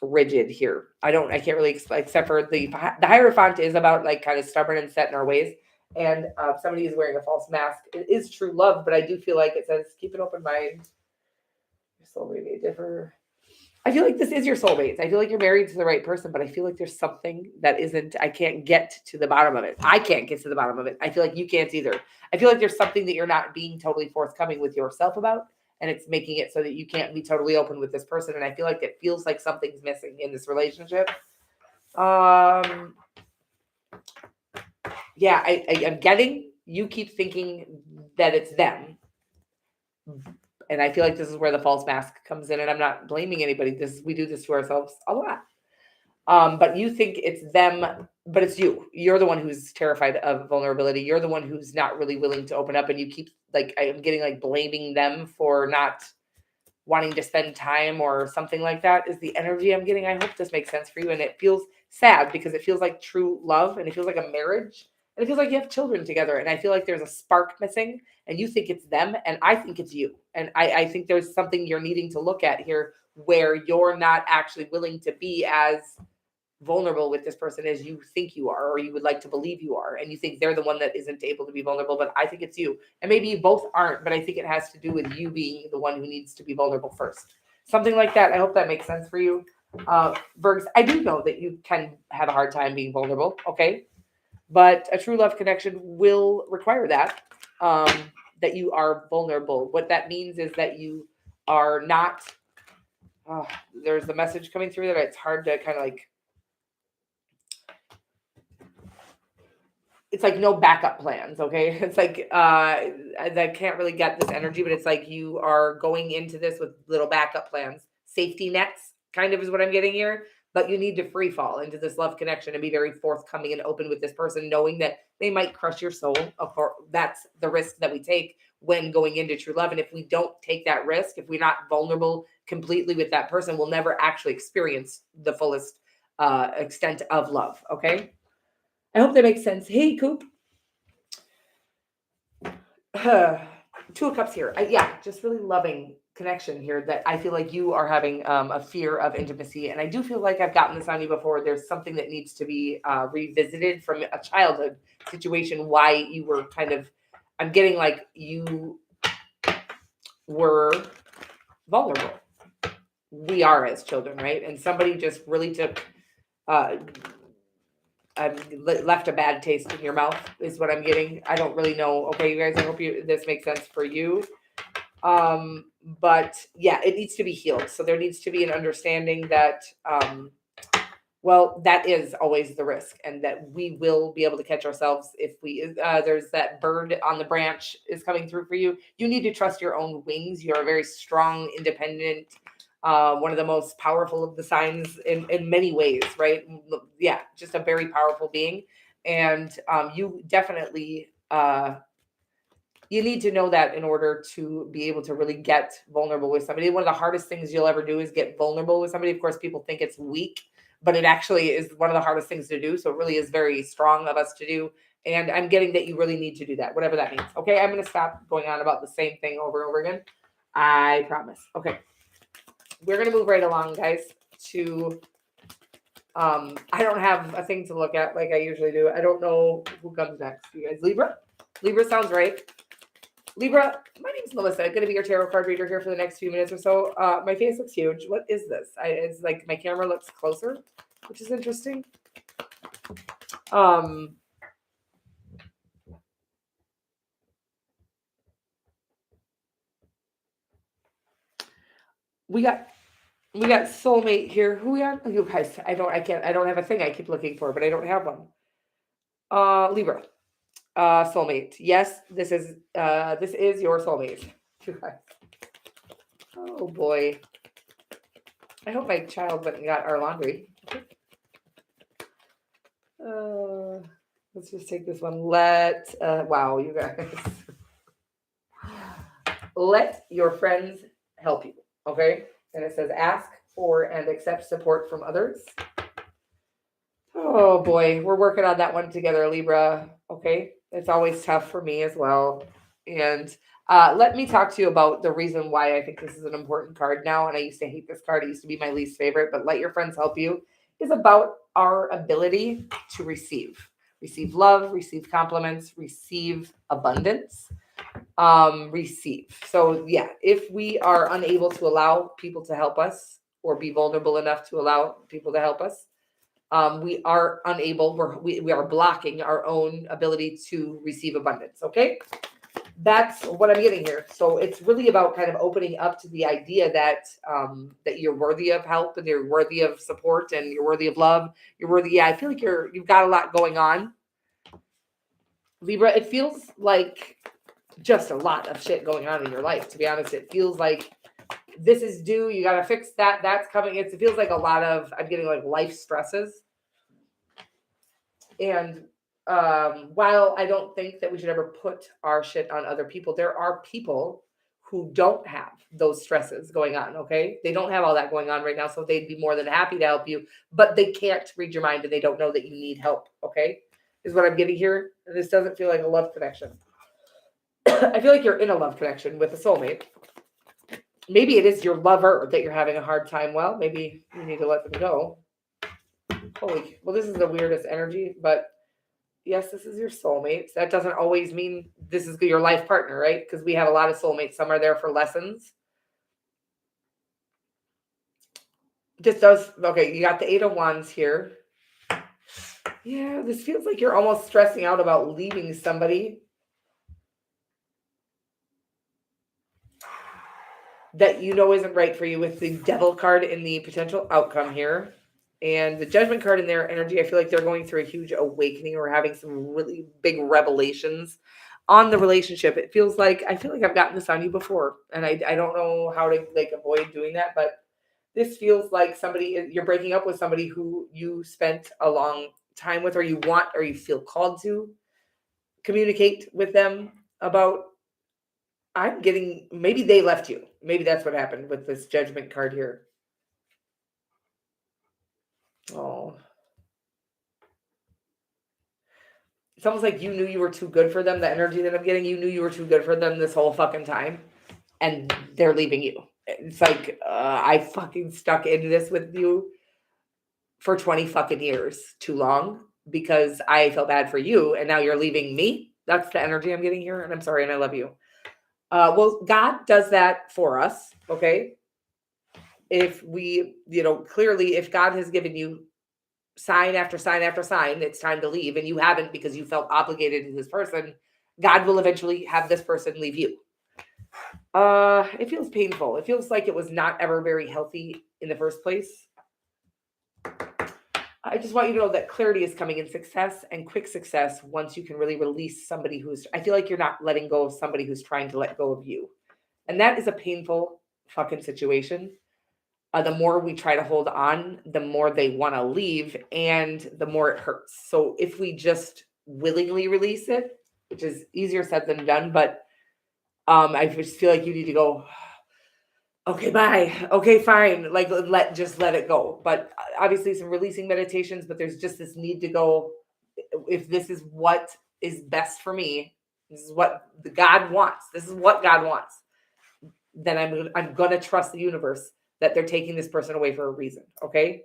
rigid here. I can't really explain, except for the Hierophant is about like kind of stubborn and set in our ways. And somebody is wearing a false mask. It is true love, but I do feel like it says keep an open mind. Your soulmate may differ. I feel like this is your soulmate. I feel like you're married to the right person, but I feel like there's something that isn't. I can't get to the bottom of it. I can't get to the bottom of it. I feel like you can't either. I feel like there's something that you're not being totally forthcoming with yourself about, and it's making it so that you can't be totally open with this person. And I feel like it feels like something's missing in this relationship. Yeah, I'm getting, you keep thinking that it's them. And I feel like this is where the false mask comes in, and I'm not blaming anybody. We do this to ourselves a lot. But you think it's them, but it's you. You're the one who's terrified of vulnerability. You're the one who's not really willing to open up, and you keep I'm getting like blaming them for not wanting to spend time or something like that is the energy I'm getting. I hope this makes sense for you. And it feels sad because it feels like true love, and it feels like a marriage, and it feels like you have children together. And I feel like there's a spark missing, and you think it's them, and I think it's you. And I think there's something you're needing to look at here where you're not actually willing to be as vulnerable with this person as you think you are, or you would like to believe you are, and you think they're the one that isn't able to be vulnerable. But I think it's you, and maybe you both aren't, but I think it has to do with you being the one who needs to be vulnerable first, something like that. I hope that makes sense for you. Virgs, I do know that you can have a hard time being vulnerable, okay, but a true love connection will require that that you are vulnerable. What that means is that you are not there's the message coming through that it's hard to kind of like, it's like no backup plans, okay? It's like I can't really get this energy, but it's like you are going into this with little backup plans, safety nets, kind of is what I'm getting here. But you need to free fall into this love connection and be very forthcoming and open with this person, knowing that they might crush your soul. Of course, that's the risk that we take when going into true love. And if we don't take that risk, if we're not vulnerable completely with that person, we'll never actually experience the fullest extent of love, okay? I hope that makes sense. Hey, Coop. Two of Cups here. Just really loving connection here that I feel like you are having a fear of intimacy. And I do feel like I've gotten this on you before. There's something that needs to be revisited from a childhood situation, why you were I'm getting like you were vulnerable. We are as children, right? And somebody just really took left a bad taste in your mouth is what I'm getting. I don't really know. Okay, you guys, I hope this makes sense for you. But yeah, it needs to be healed. So there needs to be an understanding that, that is always the risk, and that we will be able to catch ourselves if there's that bird on the branch is coming through for you. You need to trust your own wings. You're a very strong, independent, one of the most powerful of the signs in many ways, right? Yeah, just a very powerful being. And you definitely, you need to know that in order to be able to really get vulnerable with somebody. One of the hardest things you'll ever do is get vulnerable with somebody. Of course, people think it's weak, but it actually is one of the hardest things to do. So it really is very strong of us to do. And I'm getting that you really need to do that, whatever that means. Okay, I'm going to stop going on about the same thing over and over again. I promise. Okay. We're going to move right along, guys, to, I don't have a thing to look at like I usually do. I don't know who comes next. You guys, Libra? Libra sounds right. Libra, my name's Melissa. I'm going to be your tarot card reader here for the next few minutes or so. My face looks huge. What is this? It's like my camera looks closer, which is interesting. We got soulmate here. Who we on? You guys, I don't have a thing I keep looking for, but I don't have one. Libra. Soulmate. Yes, this is your soulmate. You guys. Oh boy. I hope my child went and got our laundry. Let's just take this one. Wow, you guys. Let your friends help you. Okay? And it says ask for and accept support from others. Oh boy, we're working on that one together, Libra. Okay? It's always tough for me as well. And let me talk to you about the reason why I think this is an important card now. And I used to hate this card. It used to be my least favorite, but let your friends help you is about our ability to receive love, receive compliments, receive abundance, receive. So yeah, if we are unable to allow people to help us or be vulnerable enough to allow people to help us, we are unable, we are blocking our own ability to receive abundance. Okay. That's what I'm getting here. So it's really about kind of opening up to the idea that that you're worthy of help and you're worthy of support and you're worthy of love. You're worthy. Yeah, I feel like you've got a lot going on, Libra. It feels like just a lot of shit going on in your life. To be honest, it feels like this is due. You got to fix that. That's coming. It feels like a lot of. I'm getting like life stresses, and while I don't think that we should ever put our shit on other people, there are people who don't have those stresses going on, okay? They don't have all that going on right now, so they'd be more than happy to help you, but they can't read your mind and they don't know that you need help, okay? Is what I'm getting here. This doesn't feel like a love connection. I feel like you're in a love connection with a soulmate. Maybe it is your lover that you're having a hard time. Well, maybe you need to let them go. Well, this is the weirdest energy, but yes, this is your soulmate. That doesn't always mean this is your life partner, right? Because we have a lot of soulmates. Some are there for lessons. This does, okay, you got the 8 of Wands here. Yeah, this feels like you're almost stressing out about leaving somebody that you know isn't right for you with the Devil card in the potential outcome here. And the Judgment card in their energy, I feel like they're going through a huge awakening or having some really big revelations on the relationship. It feels like, I feel like I've gotten this on you before, and I don't know how to like avoid doing that, but this feels like you're breaking up with somebody who you spent a long time with, or you want, or you feel called to communicate with them about. I'm getting, maybe they left you. Maybe that's what happened with this Judgment card here. Oh. It's almost like you knew you were too good for them. The energy that I'm getting, you knew you were too good for them this whole fucking time. And they're leaving you. It's like, I fucking stuck into this with you for 20 fucking years too long because I felt bad for you. And now you're leaving me. That's the energy I'm getting here. And I'm sorry. And I love you. Well, God does that for us. Okay. If we, clearly, if God has given you sign after sign after sign, it's time to leave, and you haven't because you felt obligated to this person, God will eventually have this person leave you. It feels painful. It feels like it was not ever very healthy in the first place. I just want you to know that clarity is coming in success and quick success once you can really release somebody I feel like you're not letting go of somebody who's trying to let go of you. And that is a painful fucking situation. The more we try to hold on, the more they want to leave and the more it hurts. So if we just willingly release it, which is easier said than done, but I just feel like you need to go, Okay, bye. Okay, fine. Like just let it go. But obviously some releasing meditations, but there's just this need to go, if this is what is best for me, this is what the God wants. This is what God wants. Then I'm gonna trust the universe that they're taking this person away for a reason. Okay.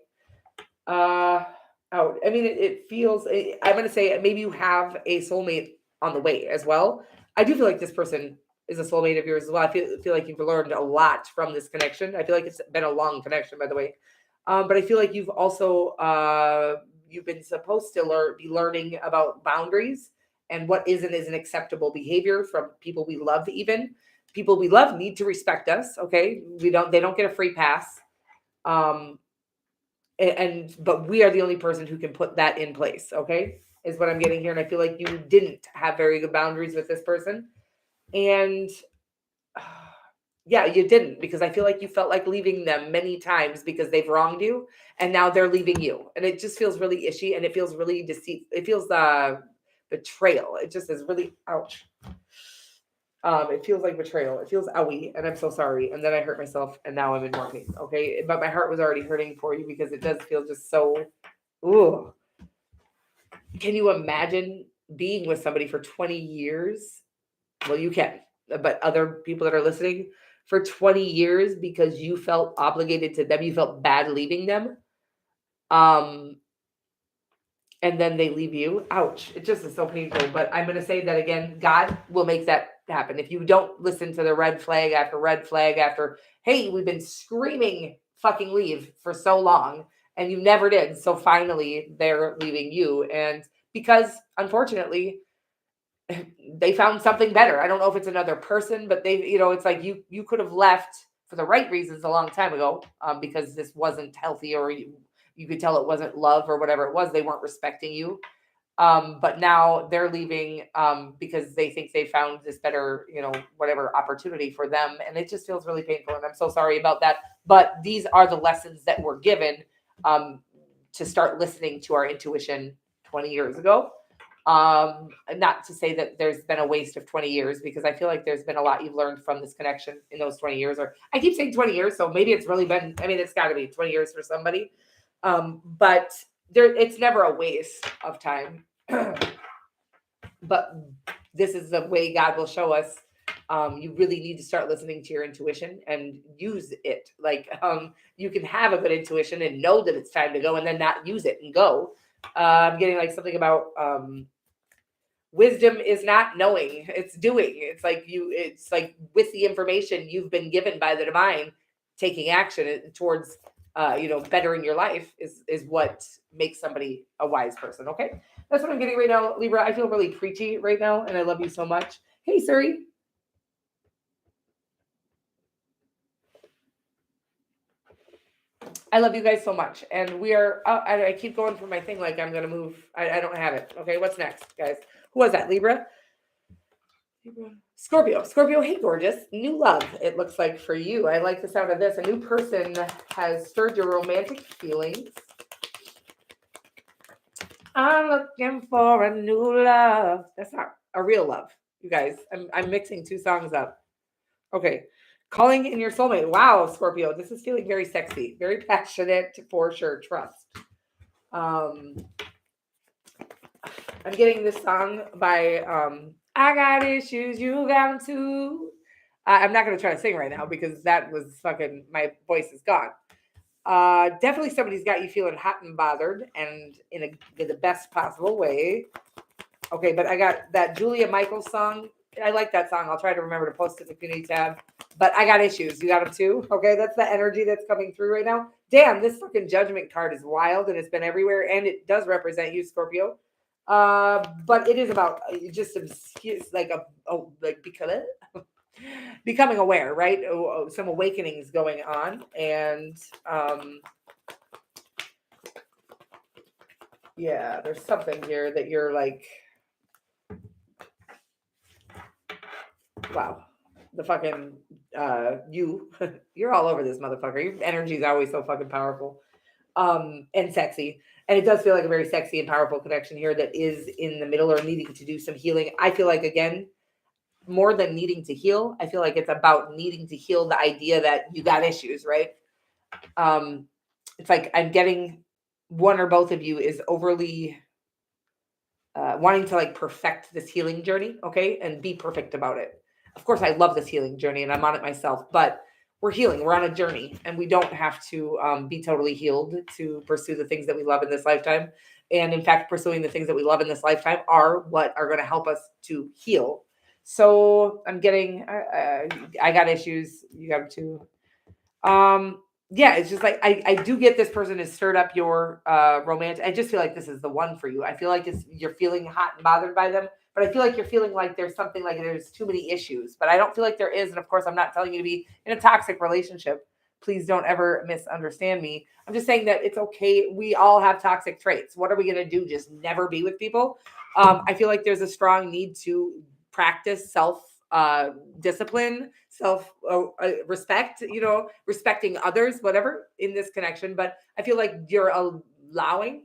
Out. I mean, it feels. I'm gonna say maybe you have a soulmate on the way as well. I do feel like this person is a soulmate of yours as well. I feel like you've learned a lot from this connection. I feel like it's been a long connection, by the way. But I feel like you've also you've been supposed to be learning about boundaries and what isn't acceptable behavior from people we love. Even people we love need to respect us. Okay, they don't get a free pass. Um, but we are the only person who can put that in place. Okay, is what I'm getting here, and I feel like you didn't have very good boundaries with this person, and yeah, you didn't, because I feel like you felt like leaving them many times because they've wronged you, and now they're leaving you, and it just feels really ishy, and it feels really deceit. It feels betrayal. It just is really ouch. It feels like betrayal. It feels owie, and I'm so sorry. And then I hurt myself, and now I'm in more pain. Okay, but my heart was already hurting for you because it does feel just so. Ooh, can you imagine being with somebody for 20 years? Well, you can, but other people that are listening, for 20 years because you felt obligated to them, you felt bad leaving them. And then they leave you. Ouch. It just is so painful. But I'm going to say that again, God will make that happen. If you don't listen to the red flag after, hey, we've been screaming fucking leave for so long and you never did. So finally they're leaving you. And because unfortunately they found something better. I don't know if it's another person, but it's like you could have left for the right reasons a long time ago, because this wasn't healthy, or you could tell it wasn't love or whatever it was. They weren't respecting you. But now they're leaving because they think they found this better, whatever opportunity for them. And it just feels really painful. And I'm so sorry about that. But these are the lessons that were given to start listening to our intuition 20 years ago. Not to say that there's been a waste of 20 years, because I feel like there's been a lot you've learned from this connection in those 20 years. Or I keep saying 20 years, so maybe it's really been, it's got to be 20 years for somebody. But it's never a waste of time. But this is the way God will show us. You really need to start listening to your intuition and use it. Like, you can have a good intuition and know that it's time to go, and then not use it and go. I'm getting like something about wisdom is not knowing, it's doing. It's like with the information you've been given by the divine, taking action towards bettering your life is what makes somebody a wise person. Okay, that's what I'm getting right now, Libra. I feel really preachy right now, and I love you so much. Hey, Suri. I love you guys so much, and we are. I keep going for my thing like I'm gonna move. I don't have it. Okay, what's next, guys? Who was that, Libra? Scorpio, hey, gorgeous. New love, it looks like, for you. I like the sound of this. A new person has stirred your romantic feelings. I'm looking for a new love. That's not a real love, you guys. I'm mixing two songs up. Okay. Calling in your soulmate. Wow, Scorpio. This is feeling very sexy, very passionate, for sure. Trust. I'm getting this song by I Got Issues, You Got Them Too. I'm not going to try to sing right now because that was fucking, my voice is gone. Definitely somebody's got you feeling hot and bothered, and in the best possible way. Okay, but I got that Julia Michaels song. I like that song. I'll try to remember to post it in the community tab. But I Got Issues. You got them too? Okay, that's the energy that's coming through right now. Damn, this fucking judgment card is wild, and it's been everywhere, and it does represent you, Scorpio. But it is about just some, like becoming aware, right? Some awakenings going on, and yeah, there's something here that you're like, wow, the fucking you're all over this motherfucker. Your energy is always so fucking powerful, and sexy. And it does feel like a very sexy and powerful connection here that is in the middle or needing to do some healing. I feel like, again, more than needing to heal. I feel like it's about needing to heal the idea that you got issues, right? It's like I'm getting one or both of you is overly wanting to like perfect this healing journey, okay, and be perfect about it. Of course, I love this healing journey and I'm on it myself, but we're healing. We're on a journey, and we don't have to be totally healed to pursue the things that we love in this lifetime. And in fact, pursuing the things that we love in this lifetime are what are going to help us to heal. So I'm getting, I got issues. You got them too. Yeah, it's just like I do get this person has stirred up your romance. I just feel like this is the one for you. I feel like you're feeling hot and bothered by them, but I feel like you're feeling like there's something like there's too many issues. But I don't feel like there is. And of course, I'm not telling you to be in a toxic relationship. Please don't ever misunderstand me. I'm just saying that it's okay. We all have toxic traits. What are we going to do? Just never be with people? I feel like there's a strong need to practice self discipline, self respect, respecting others, whatever in this connection. But I feel like you're allowing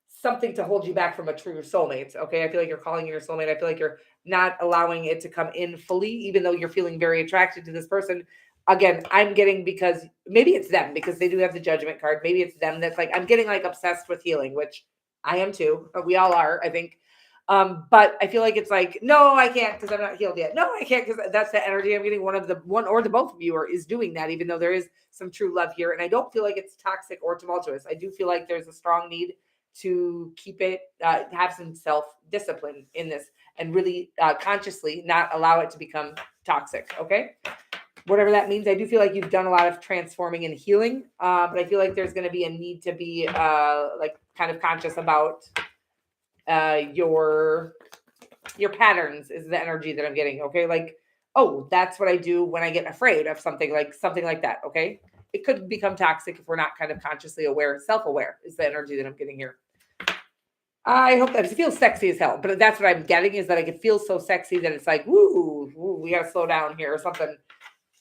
something to hold you back from a true soulmate. Okay. I feel like you're calling your soulmate. I feel like you're not allowing it to come in fully, even though you're feeling very attracted to this person. Again, I'm getting, because maybe it's them because they do have the judgment card. Maybe it's them that's like, I'm getting like obsessed with healing, which I am too. We all are, I think. But I feel like it's like, no, I can't because I'm not healed yet. No, I can't because that's the energy I'm getting. One or the both of you is doing that, even though there is some true love here. And I don't feel like it's toxic or tumultuous. I do feel like there's a strong need to keep it, have some self-discipline in this and really consciously not allow it to become toxic. Okay. Whatever that means. I do feel like you've done a lot of transforming and healing. But I feel like there's going to be a need to be like kind of conscious about your patterns is the energy that I'm getting. Okay. Like, oh, that's what I do when I get afraid of something like that. Okay. It could become toxic if we're not kind of consciously aware. Self-aware is the energy that I'm getting here. I hope that it feels sexy as hell, but that's what I'm getting is that I can feel so sexy that it's like, woo, we got to slow down here or something.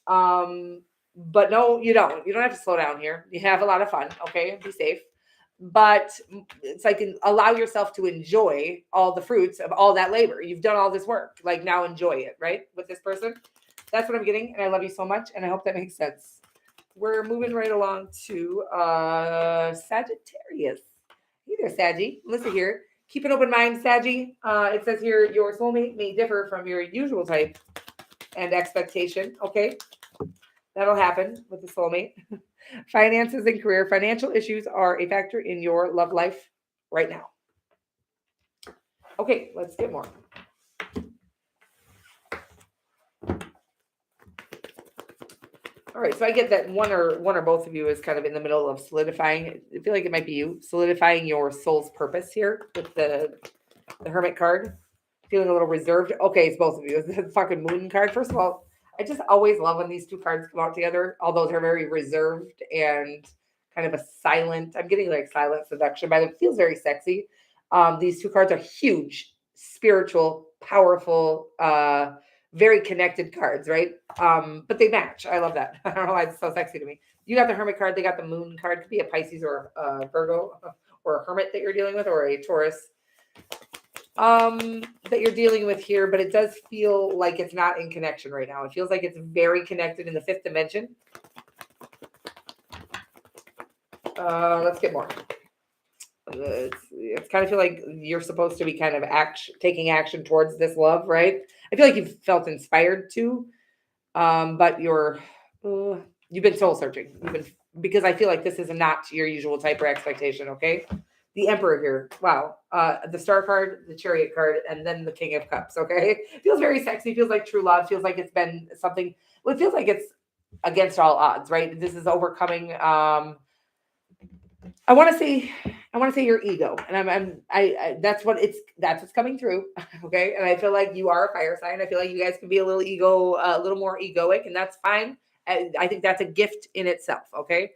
But no, you don't have to slow down here. You have a lot of fun. Okay. Be safe. But it's like allow yourself to enjoy all the fruits of all that labor. You've done all this work. Like now enjoy it, right? With this person. That's what I'm getting. And I love you so much. And I hope that makes sense. We're moving right along to Sagittarius. Hey there, Saggy. Melissa here. Keep an open mind, Saggy. It says here, your soulmate may differ from your usual type and expectation. Okay. That'll happen with the soulmate. Finances and career. Financial issues are a factor in your love life right now. Okay, let's get more. All right, so I get that one or both of you is kind of in the middle of solidifying. I feel like it might be you solidifying your soul's purpose here with the Hermit card. Feeling a little reserved. Okay, it's both of you. It's the fucking Moon card. First of all, I just always love when these two cards come out together, although they're very reserved and kind of a silent. I'm getting like silent seduction by them. It feels very sexy. These two cards are huge, spiritual, powerful, very connected cards, right? But they match. I love that. I don't know why it's so sexy to me. You got the Hermit card. They got the Moon card. Could be a Pisces or a Virgo or a Hermit that you're dealing with, or a Taurus that you're dealing with here, but it does feel like it's not in connection right now. It feels like it's very connected in the fifth dimension. Let's get more. It's kind of feel like you're supposed to be kind of taking action towards this love, right? I feel like you've felt inspired to, but you've been soul searching. Because I feel like this is not your usual type or expectation. Okay. The Emperor here. Wow. The Star card, the Chariot card, and then the King of Cups. Okay. Feels very sexy. Feels like true love. Feels like it's been something. Well, it feels like it's against all odds, right? This is overcoming. I want to say your ego, and that's what's coming through. Okay. And I feel like you are a fire sign. I feel like you guys can be a little more egoic, and that's fine. I think that's a gift in itself. Okay.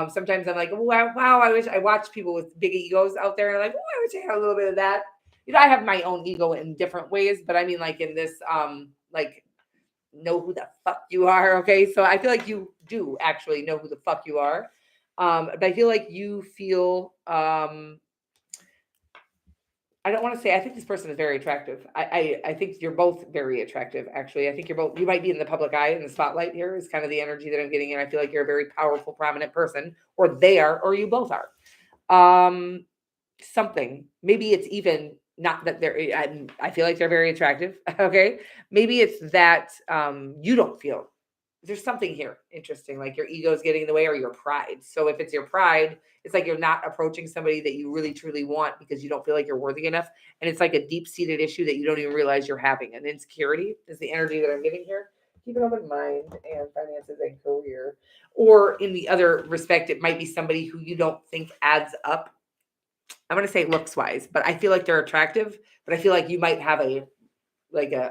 Sometimes I'm like, wow, I wish I watch people with big egos out there. And I'm like, I wish I had a little bit of that. I have my own ego in different ways, but I mean, like in this, like know who the fuck you are. Okay. So I feel like you do actually know who the fuck you are. But I feel like you feel, I don't want to say, I think this person is very attractive. I think you're both very attractive, actually. I think you might be in the public eye, in the spotlight here is kind of the energy that I'm getting. And I feel like you're a very powerful, prominent person, or they are, or you both are. Something, maybe it's even not that I feel like they're very attractive. Okay. Maybe it's that, you don't feel there's something here interesting, like your ego is getting in the way, or your pride. So if it's your pride, it's like you're not approaching somebody that you really truly want because you don't feel like you're worthy enough. And it's like a deep seated issue that you don't even realize you're having. An insecurity is the energy that I'm getting here. Keep an open mind and finances and career. Or in the other respect, it might be somebody who you don't think adds up. I'm going to say looks wise, but I feel like they're attractive, but I feel like you might have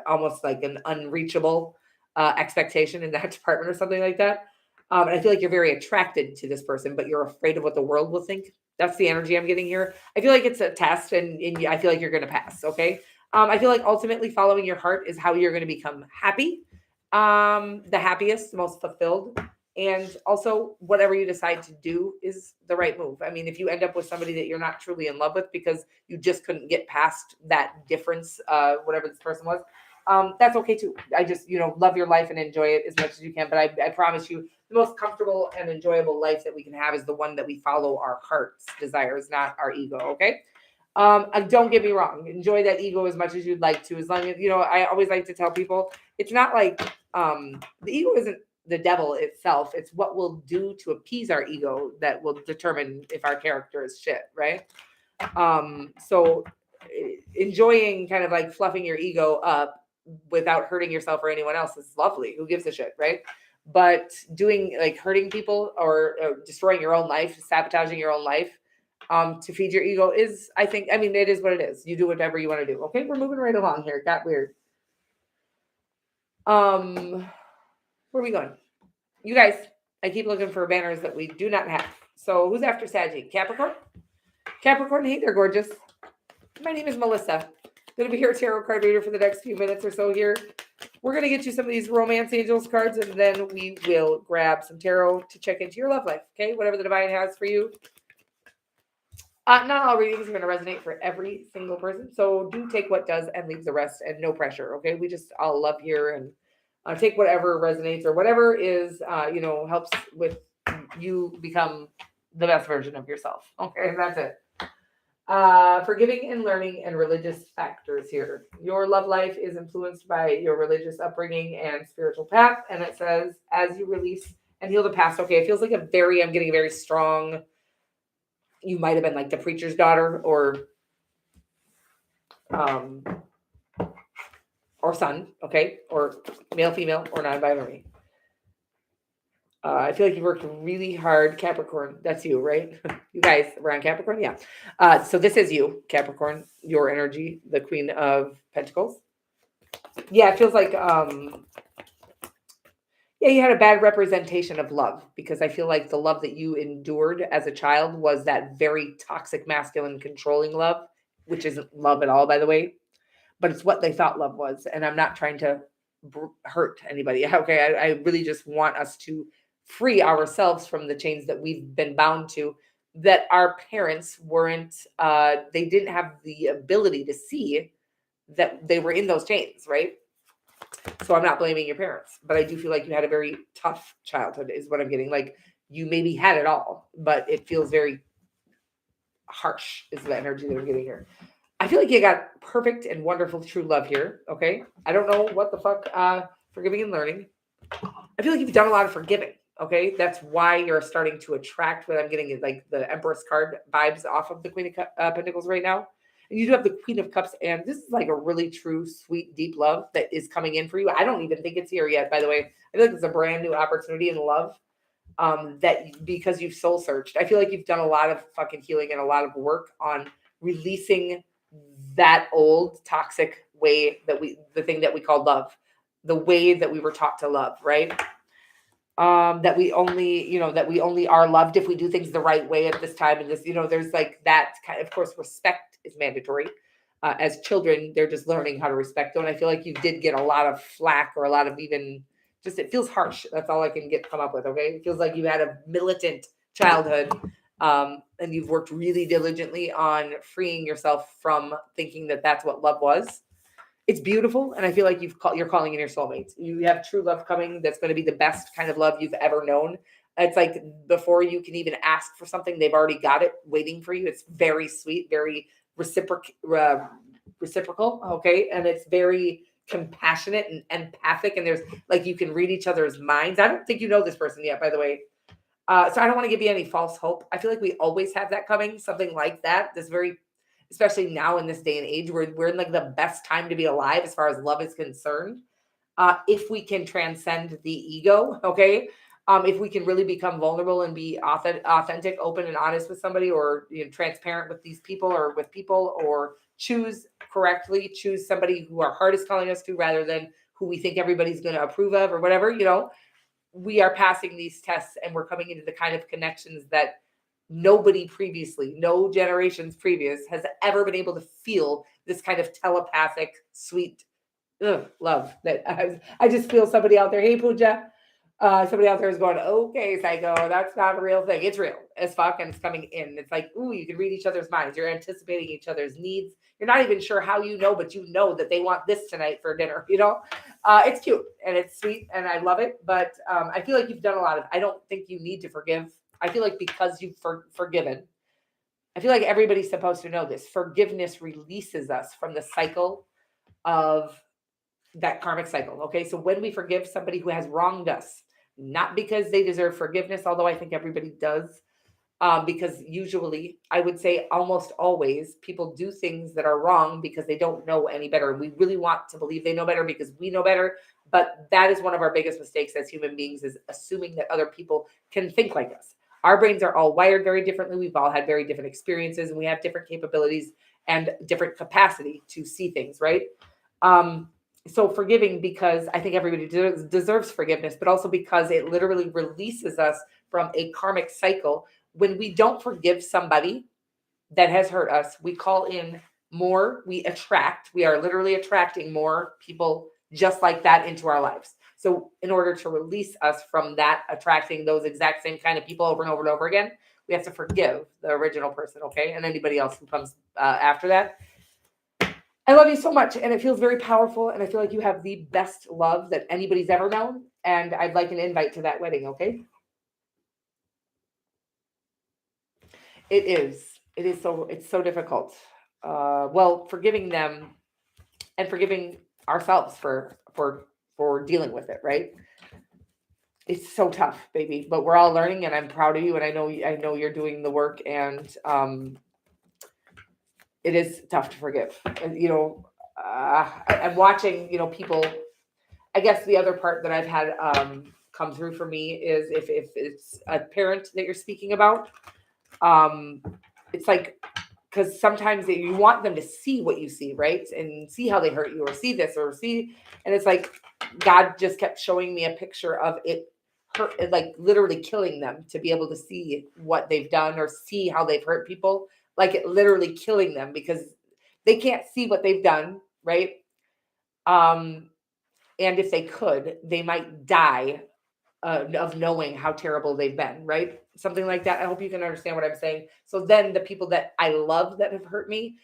almost like an unreachable expectation in that department or something like that. And I feel like you're very attracted to this person, but you're afraid of what the world will think. That's the energy I'm getting here. I feel like it's a test, and I feel like you're going to pass. Okay. I feel like ultimately following your heart is how you're going to become happy, the happiest, most fulfilled. And also, whatever you decide to do is the right move. I mean, if you end up with somebody that you're not truly in love with because you just couldn't get past that difference, whatever this person was, that's okay too. I just, love your life and enjoy it as much as you can. But I promise you, the most comfortable and enjoyable life that we can have is the one that we follow our heart's desires, not our ego. Okay. Don't get me wrong. Enjoy that ego as much as you'd like to. As long as, I always like to tell people, it's not like, the ego isn't the devil itself. It's what we'll do to appease our ego that will determine if our character is shit. Right. So enjoying kind of like fluffing your ego up without hurting yourself or anyone else is lovely. Who gives a shit, right? But doing like hurting people or destroying your own life, sabotaging your own life to feed your ego is, it is what it is. You do whatever you want to do. Okay, we're moving right along here. It got weird. Where are we going? You guys, I keep looking for banners that we do not have. So who's after Saggy? Capricorn? Capricorn, hey there, gorgeous. My name is Melissa. Going to be your tarot card reader for the next few minutes or so here. We're going to get you some of these romance angels cards, and then we will grab some tarot to check into your love life. Okay, whatever the divine has for you. Not all readings are going to resonate for every single person, so do take what does and leave the rest, and no pressure. Okay, we just all love here, and take whatever resonates or whatever is, helps with you become the best version of yourself. Okay, and that's it. Forgiving and learning and religious factors here. Your love life is influenced by your religious upbringing and spiritual path. And it says, as you release and heal the past. Okay, it feels like I'm getting a very strong, you might have been like the preacher's daughter or son, okay, or male, female, or non-binary. I feel like you worked really hard, Capricorn. That's you, right? You guys around Capricorn? Yeah. So this is you, Capricorn, your energy, the Queen of Pentacles. Yeah, it feels like, you had a bad representation of love, because I feel like the love that you endured as a child was that very toxic, masculine, controlling love, which isn't love at all, by the way, but it's what they thought love was. And I'm not trying to hurt anybody. Okay. I really just want us to free ourselves from the chains that we've been bound to, that our parents weren't, they didn't have the ability to see that they were in those chains, right? So I'm not blaming your parents, but I do feel like you had a very tough childhood is what I'm getting. Like you maybe had it all, but it feels very harsh is the energy that I'm getting here. I feel like you got perfect and wonderful true love here. Okay. I don't know what the fuck, forgiving and learning. I feel like you've done a lot of forgiving. Okay. That's why you're starting to attract what I'm getting is like the Empress card vibes off of the Queen of Pentacles right now. And you do have the Queen of Cups. And this is like a really true, sweet, deep love that is coming in for you. I don't even think it's here yet, by the way. I feel like it's a brand new opportunity in love. That because you've soul searched. I feel like you've done a lot of fucking healing and a lot of work on releasing that old toxic way the thing that we call love, the way that we were taught to love, right? That we only are loved if we do things the right way at this time. And this, there's like that kind of course, respect is mandatory. As children, they're just learning how to respect them. And I feel like you did get a lot of flack or a lot of even just, it feels harsh. That's all I can come up with. Okay. It feels like you had a militant childhood. and you've worked really diligently on freeing yourself from thinking that that's what love was. It's beautiful, and I feel like you're calling in your soulmates. You have true love coming that's going to be the best kind of love you've ever known. It's like before you can even ask for something, they've already got it waiting for you. It's very sweet, very reciprocal, okay? And it's very compassionate and empathic, and there's like you can read each other's minds. I don't think you know this person yet, by the way. So I don't want to give you any false hope. I feel like we always have that coming, something like that. This very, especially now in this day and age, we're in like the best time to be alive as far as love is concerned. If we can transcend the ego, okay? If we can really become vulnerable and be authentic, open, and honest with somebody, or transparent with these people or with people, or choose correctly, choose somebody who our heart is calling us to rather than who we think everybody's going to approve of or whatever, we are passing these tests and we're coming into the kind of connections that nobody previously, no generations previous, has ever been able to feel this kind of telepathic, sweet love that I just feel somebody out there. Hey, Pooja. Somebody out there is going, okay, psycho, that's not a real thing. It's real as fuck, and it's coming in. It's like, ooh, you can read each other's minds. You're anticipating each other's needs. You're not even sure how but you know that they want this tonight for dinner, It's cute, and it's sweet, and I love it. But I feel like you've done a lot of, I don't think you need to forgive. I feel like because you've forgiven, I feel like everybody's supposed to know this. Forgiveness releases us from the cycle of that karmic cycle. Okay. So when we forgive somebody who has wronged us, not because they deserve forgiveness, although I think everybody does, because usually I would say almost always people do things that are wrong because they don't know any better. We really want to believe they know better because we know better. But that is one of our biggest mistakes as human beings, is assuming that other people can think like us. Our brains are all wired very differently. We've all had very different experiences, and we have different capabilities and different capacity to see things, right? So forgiving, because I think everybody deserves forgiveness, but also because it literally releases us from a karmic cycle. When we don't forgive somebody that has hurt us, we call in more, we are literally attracting more people just like that into our lives. So in order to release us from that, attracting those exact same kind of people over and over and over again, we have to forgive the original person, okay? And anybody else who comes after that. I love you so much, and it feels very powerful, and I feel like you have the best love that anybody's ever known, and I'd like an invite to that wedding, okay? It's so difficult. Well, forgiving them and forgiving ourselves for dealing with it, right? It's so tough, baby, but we're all learning, and I'm proud of you, and I know you're doing the work, and it is tough to forgive. I'm watching, people. I guess the other part that I've had come through for me is if it's a parent that you're speaking about, it's like, because sometimes you want them to see what you see, right? And see how they hurt you, or see this, or see, and it's like God just kept showing me a picture of it hurt, like literally killing them to be able to see what they've done or see how they've hurt people, like it literally killing them because they can't see what they've done, right? And if they could, they might die of knowing how terrible they've been, right? Something like that. I hope you can understand what I'm saying. So then the people that I love that have hurt me,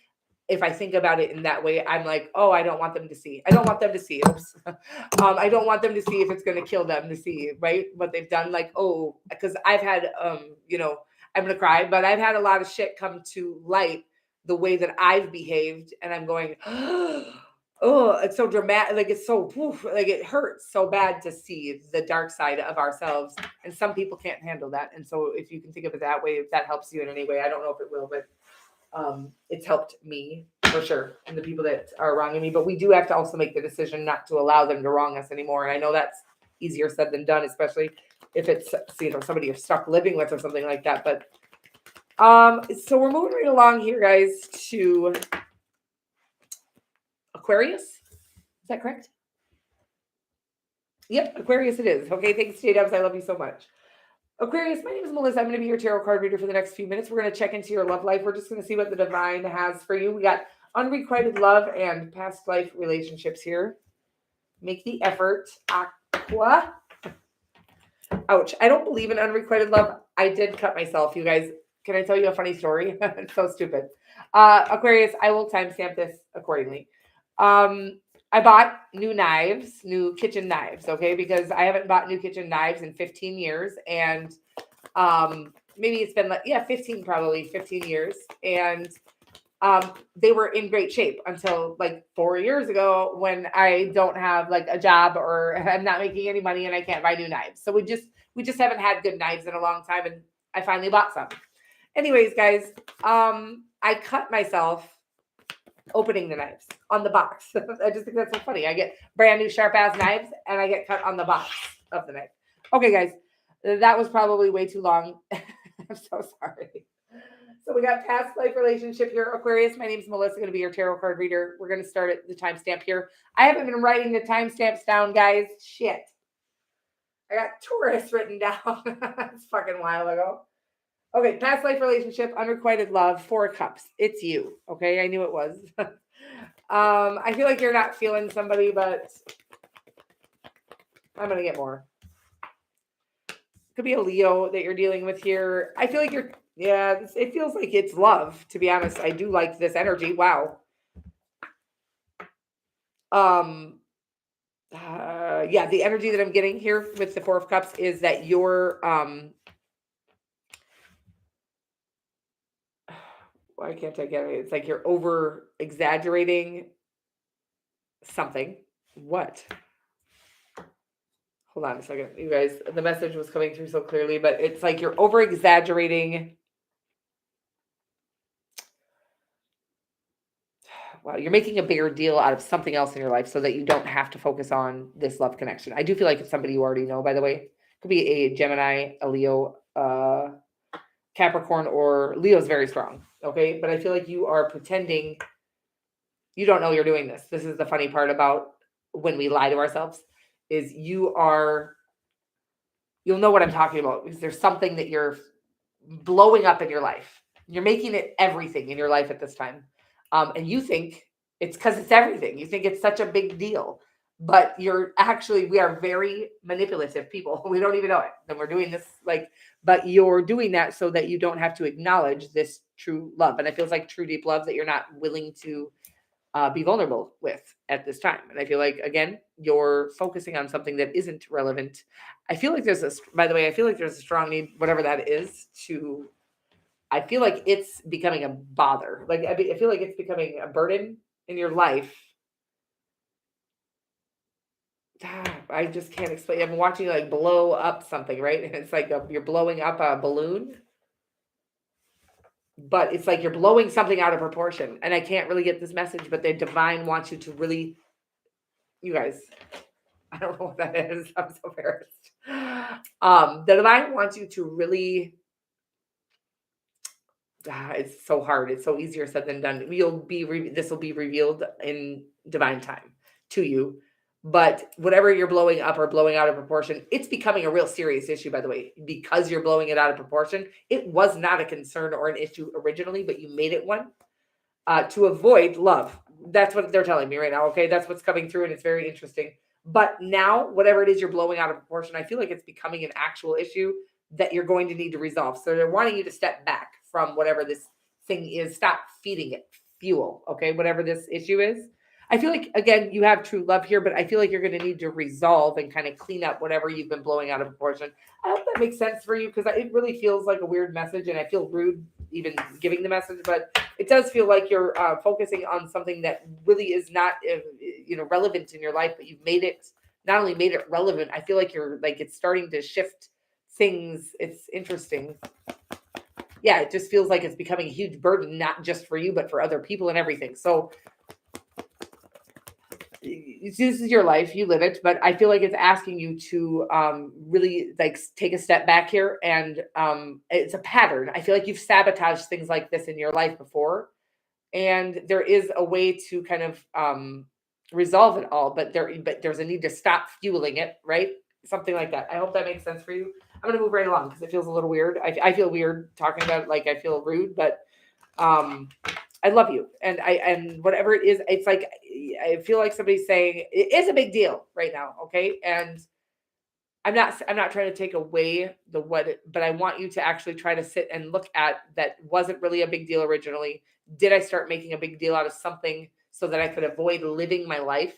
if I think about it in that way, I'm like, oh, I don't want them to see. I don't want them to see. I don't want them to see if it's going to kill them to see, right? What they've done. Like, oh, because I've had, I'm going to cry, but I've had a lot of shit come to light the way that I've behaved. And I'm going, oh, it's so dramatic. Like, it's so, like, it hurts so bad to see the dark side of ourselves. And some people can't handle that. And so if you can think of it that way, if that helps you in any way, I don't know if it will, but it's helped me for sure, and the people that are wronging me. But we do have to also make the decision not to allow them to wrong us anymore. And I know that's easier said than done, especially if it's somebody you're stuck living with or something like that. But so we're moving right along here, guys, to Aquarius. Is that correct? Yep, Aquarius it is. Okay, thanks, J-Dubs. I love you so much. Aquarius, my name is Melissa. I'm going to be your tarot card reader for the next few minutes. We're going to check into your love life. We're just going to see what the divine has for you. We got unrequited love and past life relationships here. Make the effort. Aqua. Ouch. I don't believe in unrequited love. I did cut myself, you guys, Can I tell you a funny story? It's so stupid. Aquarius, I will timestamp this accordingly. I bought new kitchen knives, okay? Because I haven't bought new kitchen knives in 15 years. And maybe it's been 15 years. And they were in great shape until like 4 years ago when I don't have like a job or I'm not making any money and I can't buy new knives. So we just haven't had good knives in a long time, and I finally bought some. Anyways, guys, I cut myself opening the knives on the box. I just think that's so funny. I get brand new sharp ass knives and I get cut on the box of the knife. Okay, guys, that was probably way too long. I'm so sorry. So we got past life relationship here, Aquarius. My name's Melissa, going to be your tarot card reader. We're going to start at the timestamp here. I haven't been writing the timestamps down, guys. Shit. I got Taurus written down. That's fucking a while ago. Okay, past life relationship, unrequited love, 4 of Cups. It's you. Okay, I knew it was. I feel like you're not feeling somebody, but I'm going to get more. Could be a Leo that you're dealing with here. I feel like it feels like it's love, to be honest. I do like this energy. Wow. The energy that I'm getting here with the 4 of Cups is that you're, why can't I get it? It's like you're over exaggerating something. What? Hold on a second, you guys. The message was coming through so clearly, but it's like you're over exaggerating. Wow, you're making a bigger deal out of something else in your life so that you don't have to focus on this love connection. I do feel like it's somebody you already know, by the way. Could be a Gemini, a Leo, Capricorn, or Leo's very strong. Okay. But I feel like you are pretending you don't know you're doing this. This is the funny part about when we lie to ourselves is you'll know what I'm talking about because there's something that you're blowing up in your life. You're making it everything in your life at this time. And you think it's because it's everything. You think it's such a big deal, but we are very manipulative people. We don't even know it. And we're doing this but you're doing that so that you don't have to acknowledge this true love. And it feels like true deep love that you're not willing to be vulnerable with at this time. And I feel like, again, you're focusing on something that isn't relevant. I feel like there's a strong need, whatever that is, I feel like it's becoming a bother. Like, I feel like it's becoming a burden in your life. I just can't explain. I'm watching you like blow up something, right? And it's like you're blowing up a balloon. But it's like you're blowing something out of proportion. And I can't really get this message, but the divine wants you to really, you guys, I don't know what that is. I'm so embarrassed. The divine wants you to really, it's so hard. It's so easier said than done. This will be revealed in divine time to you. But whatever you're blowing up or blowing out of proportion, it's becoming a real serious issue, by the way, because you're blowing it out of proportion. It was not a concern or an issue originally, but you made it one to avoid love. That's what they're telling me right now. Okay. That's what's coming through. And it's very interesting. But now, whatever it is you're blowing out of proportion, I feel like it's becoming an actual issue that you're going to need to resolve. So they're wanting you to step back from whatever this thing is. Stop feeding it fuel. Okay. Whatever this issue is. I feel like, again, you have true love here, but I feel like you're going to need to resolve and kind of clean up whatever you've been blowing out of proportion. I hope that makes sense for you because it really feels like a weird message and I feel rude even giving the message, but it does feel like you're focusing on something that really is not, relevant in your life, but you've not only made it relevant, I feel like it's starting to shift things. It's interesting. Yeah, it just feels like it's becoming a huge burden, not just for you, but for other people and everything. So this is your life, you live it, but I feel like it's asking you to really take a step back here. And it's a pattern. I feel like you've sabotaged things like this in your life before. And there is a way to kind of resolve it all, but there's a need to stop fueling it, right? Something like that. I hope that makes sense for you. I'm going to move right along because it feels a little weird. I feel weird talking about it, like I feel rude, but I love you. And whatever it is, it's like, I feel like somebody's saying it is a big deal right now. Okay. And I'm not trying to take away but I want you to actually try to sit and look at that wasn't really a big deal originally. Did I start making a big deal out of something so that I could avoid living my life?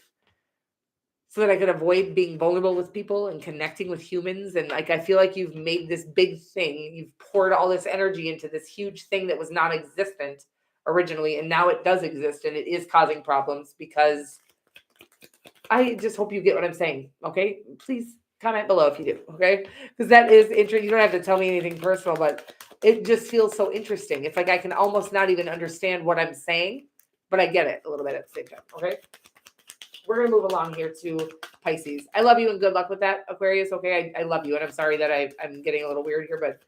So that I could avoid being vulnerable with people and connecting with humans. And like, I feel like you've made this big thing. You've poured all this energy into this huge thing that was non-existent originally. And now it does exist and it is causing problems because I just hope you get what I'm saying. Okay. Please comment below if you do. Okay. Because that is interesting. You don't have to tell me anything personal, but it just feels so interesting. It's like I can almost not even understand what I'm saying, but I get it a little bit at the same time. Okay. We're going to move along here to Pisces. I love you and good luck with that, Aquarius. Okay, I love you. And I'm sorry that I'm getting a little weird here, but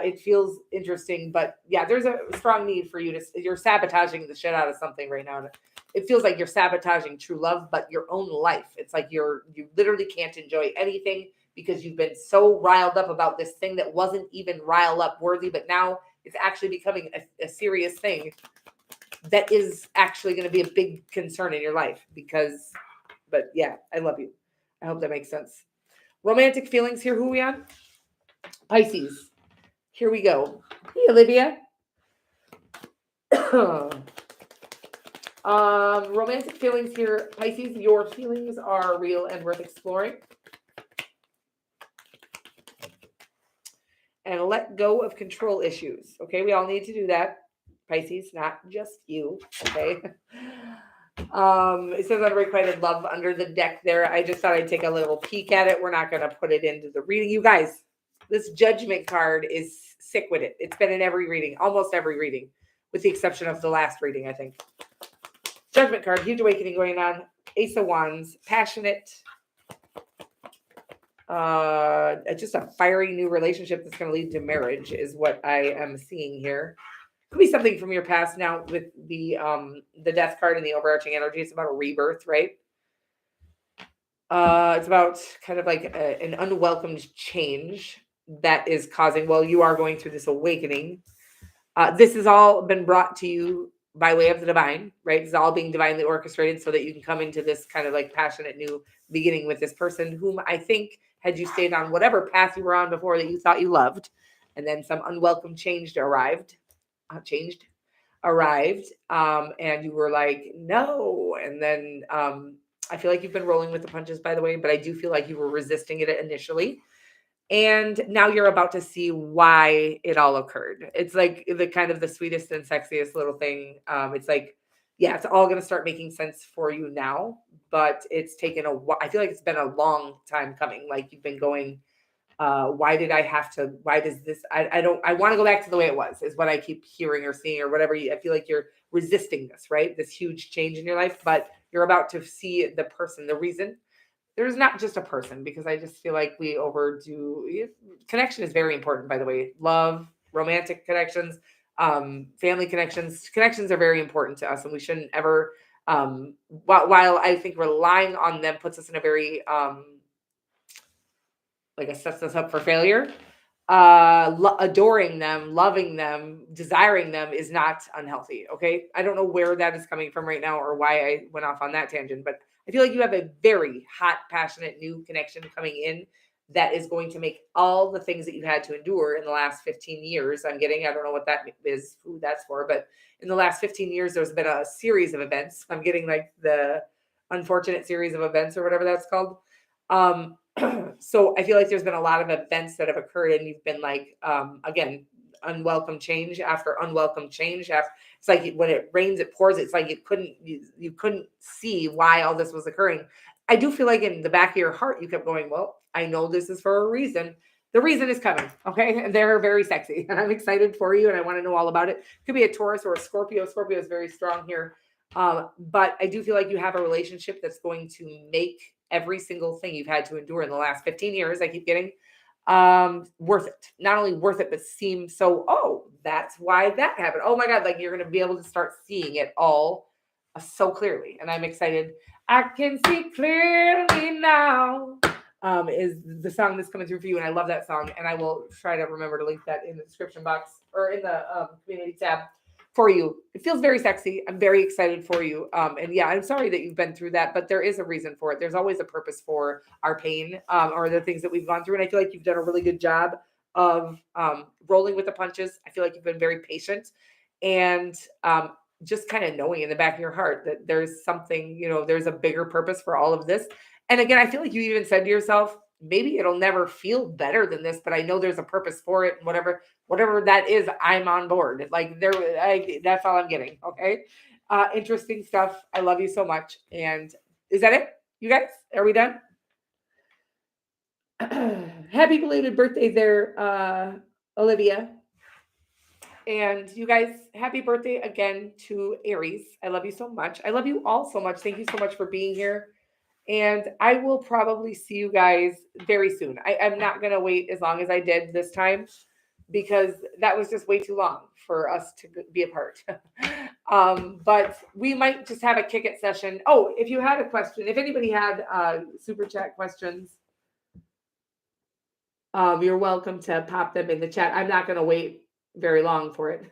it feels interesting. But yeah, there's a strong need for you you're sabotaging the shit out of something right now. It feels like you're sabotaging true love, but your own life. It's like you literally can't enjoy anything because you've been so riled up about this thing that wasn't even rile up worthy, but now it's actually becoming a serious thing that is actually going to be a big concern in your life but yeah, I love you. I hope that makes sense. Romantic feelings here. Who are we on? Pisces. Here we go. Hey, Olivia. Romantic feelings here. Pisces, your feelings are real and worth exploring. And let go of control issues. Okay, we all need to do that. Pisces, not just you. Okay. It says unrequited love under the deck there. I just thought I'd take a little peek at it. We're not going to put it into the reading. You guys, this judgment card is sick with it. It's been in every reading, almost every reading, with the exception of the last reading, I think. Judgment card, huge awakening going on. Ace of Wands, passionate. Just a fiery new relationship that's going to lead to marriage is what I am seeing here. Could be something from your past now with the death card and the overarching energy. It's about a rebirth, right? It's about kind of like an unwelcomed change that is causing, well, you are going through this awakening. This has all been brought to you by way of the divine, right? It's all being divinely orchestrated so that you can come into this kind of like passionate new beginning with this person whom I think had you stayed on whatever path you were on before that you thought you loved, and then some unwelcome change arrived, and you were like, no. And then I feel like you've been rolling with the punches, by the way, but I do feel like you were resisting it initially. And now you're about to see why it all occurred. It's like the kind of the sweetest and sexiest little thing. It's like, yeah, it's all going to start making sense for you now, but it's taken a while. I feel like it's been a long time coming. Like you've been going, why does this, I want to go back to the way it was, is what I keep hearing or seeing or whatever. I feel like you're resisting this, right? This huge change in your life, but you're about to see the person, the reason. There's not just a person, because I just feel like we overdo. Connection is very important, by the way. Love, romantic connections, family connections. Connections are very important to us, and we shouldn't ever, while I think relying on them puts us in a very, like it sets us up for failure. Adoring them, loving them, desiring them is not unhealthy. Okay. I don't know where that is coming from right now or why I went off on that tangent, but I feel like you have a very hot, passionate new connection coming in that is going to make all the things that you had to endure in the last 15 years. I don't know what that is, who that's for, but in the last 15 years, there's been a series of events. I'm getting like the unfortunate series of events or whatever that's called. So I feel like there's been a lot of events that have occurred and you've been like, again, unwelcome change after unwelcome change. It's like when it rains, it pours. It's like you couldn't see why all this was occurring. I do feel like in the back of your heart, you kept going, well, I know this is for a reason. The reason is coming. Okay. And they're very sexy and I'm excited for you. And I want to know all about it. Could be a Taurus or a Scorpio. Scorpio is very strong here. But I do feel like you have a relationship that's going to make every single thing you've had to endure in the last 15 years, I keep getting, worth it. Not only worth it, but seem so, oh, that's why that happened. Oh my God. Like you're going to be able to start seeing it all so clearly. And I'm excited. I can see clearly now, is the song that's coming through for you. And I love that song. And I will try to remember to link that in the description box or in the community tab for you. It feels very sexy. I'm very excited for you. And yeah, I'm sorry that you've been through that, but there is a reason for it. There's always a purpose for our pain, or the things that we've gone through. And I feel like you've done a really good job of rolling with the punches. I feel like you've been very patient and just kind of knowing in the back of your heart that there's something, there's a bigger purpose for all of this. And again, I feel like you even said to yourself, maybe it'll never feel better than this, but I know there's a purpose for it. And whatever that is, I'm on board. Like that's all I'm getting. Okay. Interesting stuff. I love you so much. And is that it? You guys, are we done? Happy belated birthday there, Olivia. And you guys, happy birthday again to Aries. I love you so much. I love you all so much. Thank you so much for being here. And I will probably see you guys very soon. I'm not going to wait as long as I did this time because that was just way too long for us to be apart. But we might just have a kick it session. Oh, if you had a question, if anybody had super chat questions, you're welcome to pop them in the chat. I'm not going to wait very long for it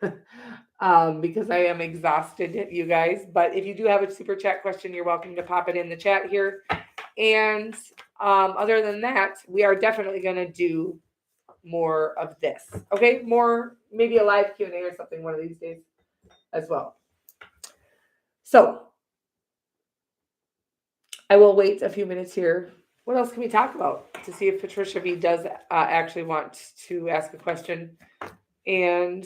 because I am exhausted, you guys. But if you do have a super chat question, you're welcome to pop it in the chat here. And other than that, we are definitely going to do more of this. Okay, more maybe a live Q&A or something one of these days as well. So I will wait a few minutes here. What else can we talk about to see if Patricia V does actually want to ask a question? And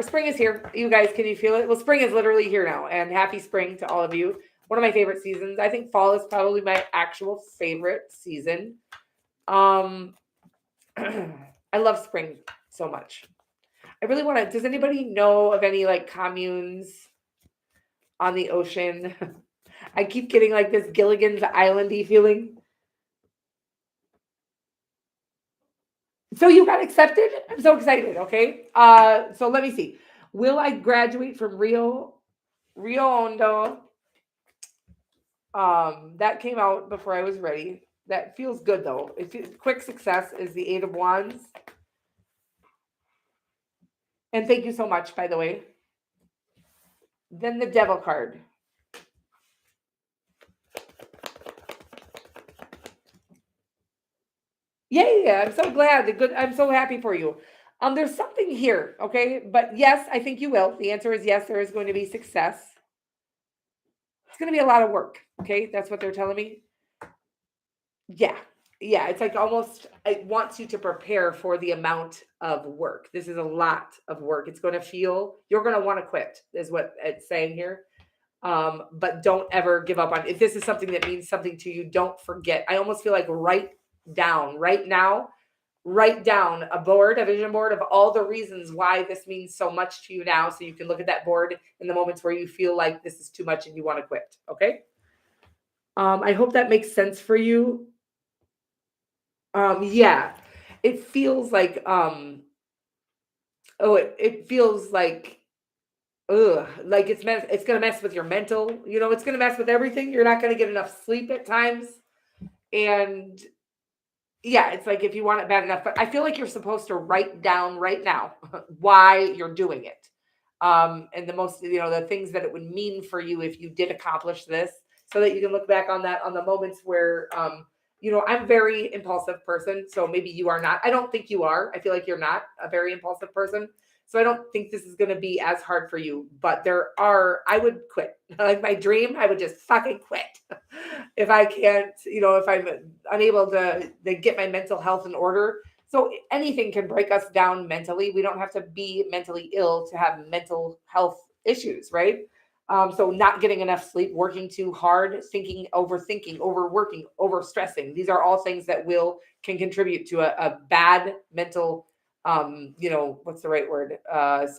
spring is here. You guys, can you feel it? Well, spring is literally here now, and happy spring to all of you. One of my favorite seasons. I think fall is probably my actual favorite season. I love spring so much. I really want to. Does anybody know of any like communes on the ocean? I keep getting like this Gilligan's Island-y feeling. So you got accepted? I'm so excited. Okay. So let me see. Will I graduate from Rio Hondo? That came out before I was ready. That feels good though. Quick success is the 8 of Wands. And thank you so much, by the way. Then the Devil card. Yeah. I'm so glad. Good. I'm so happy for you. There's something here, okay? But yes, I think you will. The answer is yes, there is going to be success. It's going to be a lot of work, okay? That's what they're telling me. Yeah. It's like almost, it wants you to prepare for the amount of work. This is a lot of work. It's going to feel, you're going to want to quit, is what it's saying here. But don't ever give up on, if this is something that means something to you, don't forget. I almost feel like write down a vision board of all the reasons why this means so much to you now. So you can look at that board in the moments where you feel like this is too much and you want to quit. Okay. I hope that makes sense for you. Yeah, it feels like, it feels like, like it's going to mess with your mental, it's going to mess with everything. You're not going to get enough sleep at times. And yeah, it's like if you want it bad enough, but I feel like you're supposed to write down right now why you're doing it. And the most, the things that it would mean for you if you did accomplish this, so that you can look back on that, on the moments where, I'm a very impulsive person. So maybe you are not. I don't think you are. I feel like you're not a very impulsive person. So I don't think this is going to be as hard for you, but I would quit. Like my dream, I would just fucking quit. If I can't, if I'm unable to get my mental health in order. So anything can break us down mentally. We don't have to be mentally ill to have mental health issues, right? So not getting enough sleep, working too hard, overthinking, overworking, overstressing. These are all things that can contribute to a bad mental, what's the right word?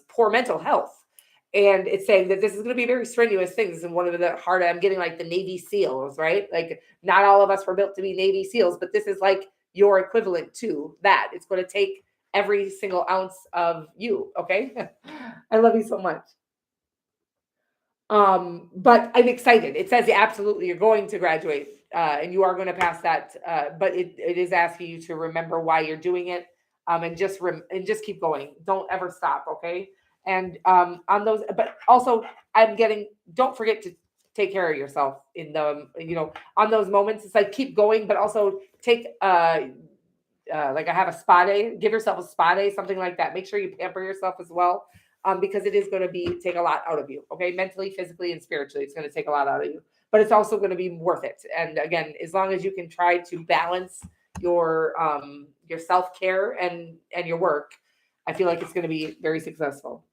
Poor mental health. And it's saying that this is going to be very strenuous things. And one of the hard, I'm getting like the Navy SEALs, right? Like not all of us were built to be Navy SEALs, but this is like your equivalent to that. It's going to take every single ounce of you. Okay. I love you so much. But I'm excited. It says absolutely you're going to graduate, and you are going to pass that. But it is asking you to remember why you're doing it, and just keep going. Don't ever stop. Okay. And on those, but also I'm getting, don't forget to take care of yourself in the, on those moments. It's like keep going, but also take like I have a spa day, give yourself a spa day, something like that. Make sure you pamper yourself as well, because it is going to take a lot out of you. Okay, mentally, physically, and spiritually, it's going to take a lot out of you. But it's also going to be worth it. And again, as long as you can try to balance your self care and your work, I feel like it's going to be very successful.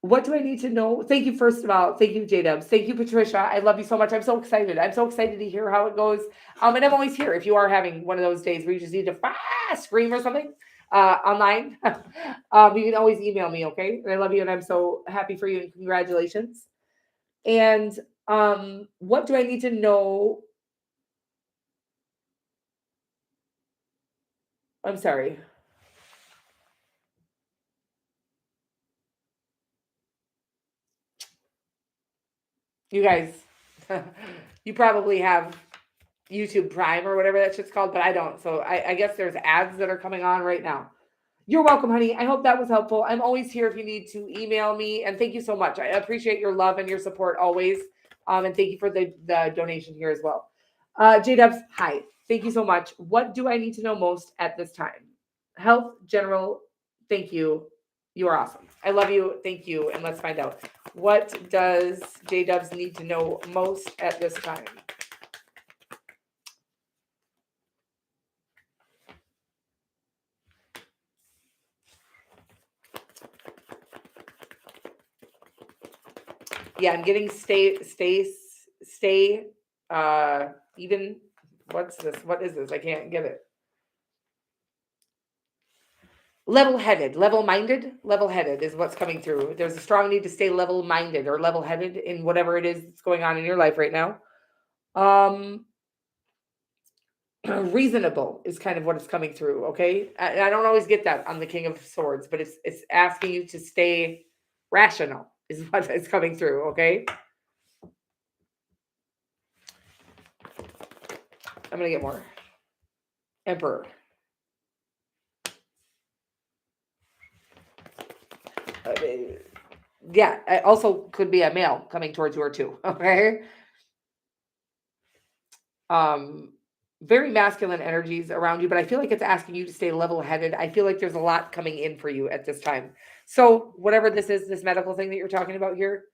What do I need to know? Thank you, first of all. Thank you, J-Dubs. Thank you, Patricia. I love you so much. I'm so excited. I'm so excited to hear how it goes. And I'm always here if you are having one of those days where you just need to scream or something online. You can always email me, okay? And I love you, and I'm so happy for you, and congratulations. And what do I need to know? I'm sorry. You guys, you probably have YouTube Prime or whatever that shit's called, but I don't. So I guess there's ads that are coming on right now. You're welcome, honey. I hope that was helpful. I'm always here if you need to email me. And thank you so much. I appreciate your love and your support always. And thank you for the donation here as well. J-Dubs, hi. Thank you so much. What do I need to know most at this time? Health, general. Thank you. You are awesome. I love you. Thank you. And let's find out. What does J-Dubs need to know most at this time? Yeah, I'm getting stay, even, what's this? What is this? I can't get it. Level-headed, level-headed is what's coming through. There's a strong need to stay level-minded or level-headed in whatever it is that's going on in your life right now. Reasonable is kind of what is coming through. Okay. I don't always get that on the King of Swords, but it's asking you to stay rational is what is coming through. Okay. I'm going to get more. Emperor. Yeah, it also could be a male coming towards you or two. Okay. Very masculine energies around you, but I feel like it's asking you to stay level-headed. I feel like there's a lot coming in for you at this time. So whatever this is, this medical thing that you're talking about here,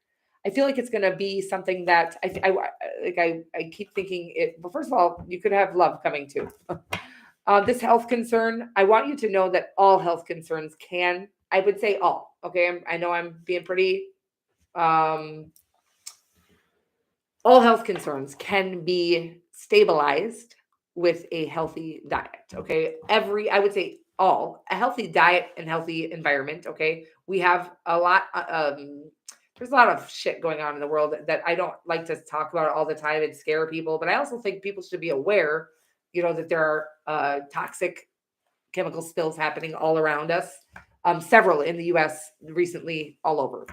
I feel like it's going to be something that I keep thinking it. But first of all, you could have love coming too. This health concern, I want you to know that all health concerns can, I would say all. Okay, I know I'm being pretty. All health concerns can be stabilized with a healthy diet. Okay, I would say a healthy diet and healthy environment. Okay, we have a lot. There's a lot of shit going on in the world that I don't like to talk about all the time and scare people, but I also think people should be aware, that there are toxic chemical spills happening all around us. Several in the U.S. recently, all over.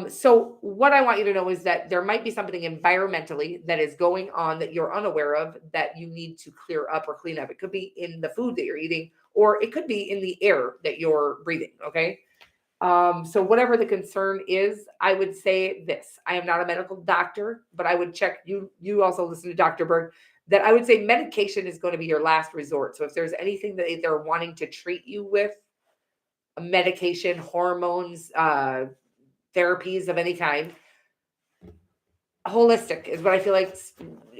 So what I want you to know is that there might be something environmentally that is going on that you're unaware of that you need to clear up or clean up. It could be in the food that you're eating, or it could be in the air that you're breathing. Okay. So whatever the concern is, I would say this. I am not a medical doctor, but I would check you. You also listen to Dr. Berg, that I would say medication is going to be your last resort. So if there's anything that they're wanting to treat you with, medication, hormones, therapies of any kind, holistic is what I feel like.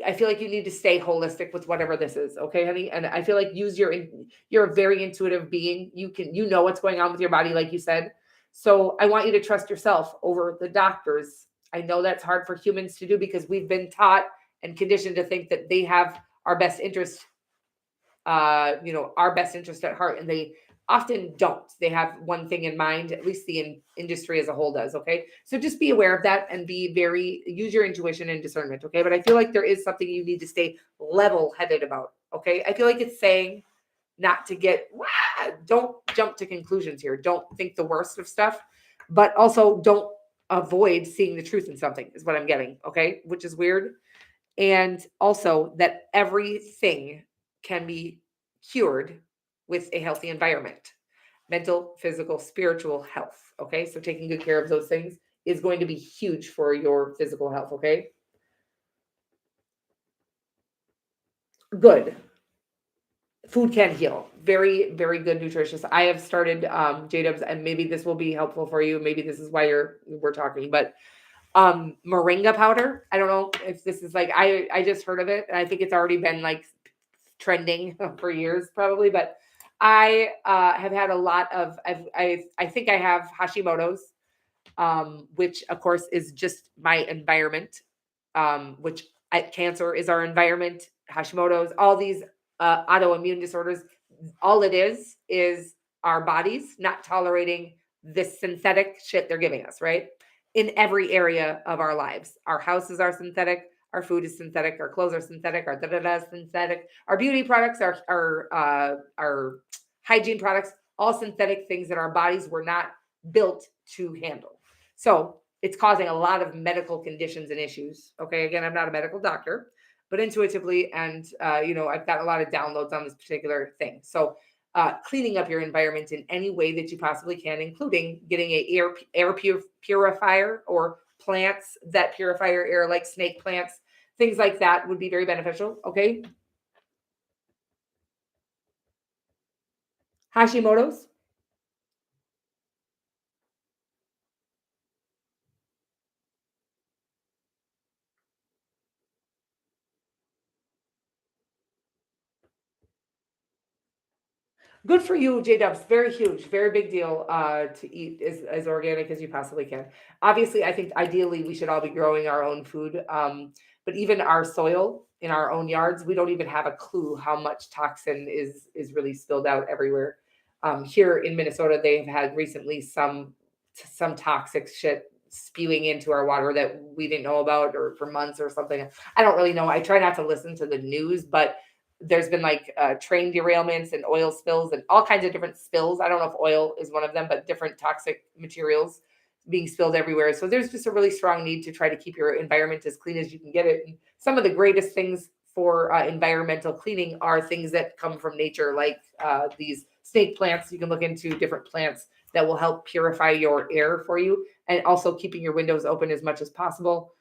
I feel like you need to stay holistic with whatever this is. Okay, honey. And I feel like you're a very intuitive being. You know what's going on with your body, like you said. So I want you to trust yourself over the doctors. I know that's hard for humans to do because we've been taught and conditioned to think that they have our best interest, our best interest at heart. And they often don't. They have one thing in mind, at least the industry as a whole does. Okay. So just be aware of that and use your intuition and discernment. Okay. But I feel like there is something you need to stay level-headed about. Okay. I feel like it's saying not to don't jump to conclusions here. Don't think the worst of stuff, but also don't avoid seeing the truth in something is what I'm getting. Okay. Which is weird. And also that everything can be cured with a healthy environment. mental, physical, spiritual health. Okay. So taking good care of those things is going to be huge for your physical health. Okay. Good. Food can heal. Very, very good, nutritious. I have started J-Dubs, and maybe this will be helpful for you. Maybe this is why we're talking, but moringa powder. I don't know if this is like I just heard of it, and I think it's already been like trending for years probably, but I have had a lot of I think I have Hashimoto's, which of course is just my environment, which cancer is our environment, Hashimoto's, all these autoimmune disorders. All it is our bodies not tolerating this synthetic shit they're giving us, right? In every area of our lives. Our houses are synthetic. Our food is synthetic. Our clothes are synthetic. Our da-da-da is synthetic. Our beauty products, our hygiene products, all synthetic things that our bodies were not built to handle. So it's causing a lot of medical conditions and issues. Okay, again, I'm not a medical doctor, but intuitively, and I've got a lot of downloads on this particular thing. So cleaning up your environment in any way that you possibly can, including getting a air purifier or plants that purify your air, like snake plants, things like that would be very beneficial. Okay. Hashimoto's. Good for you, J Dubs. Very huge, very big deal to eat as organic as you possibly can. Obviously, I think ideally we should all be growing our own food. But even our soil in our own yards, we don't even have a clue how much toxin is really spilled out everywhere. Here in Minnesota, they've had recently some toxic shit spewing into our water that we didn't know about or for months or something. I don't really know. I try not to listen to the news, but there's been like train derailments and oil spills and all kinds of different spills. I don't know if oil is one of them, but different toxic materials being spilled everywhere. So there's just a really strong need to try to keep your environment as clean as you can get it. And some of the greatest things for environmental cleaning are things that come from nature, like these snake plants. You can look into different plants that will help purify your air for you, and also keeping your windows open as much as possible.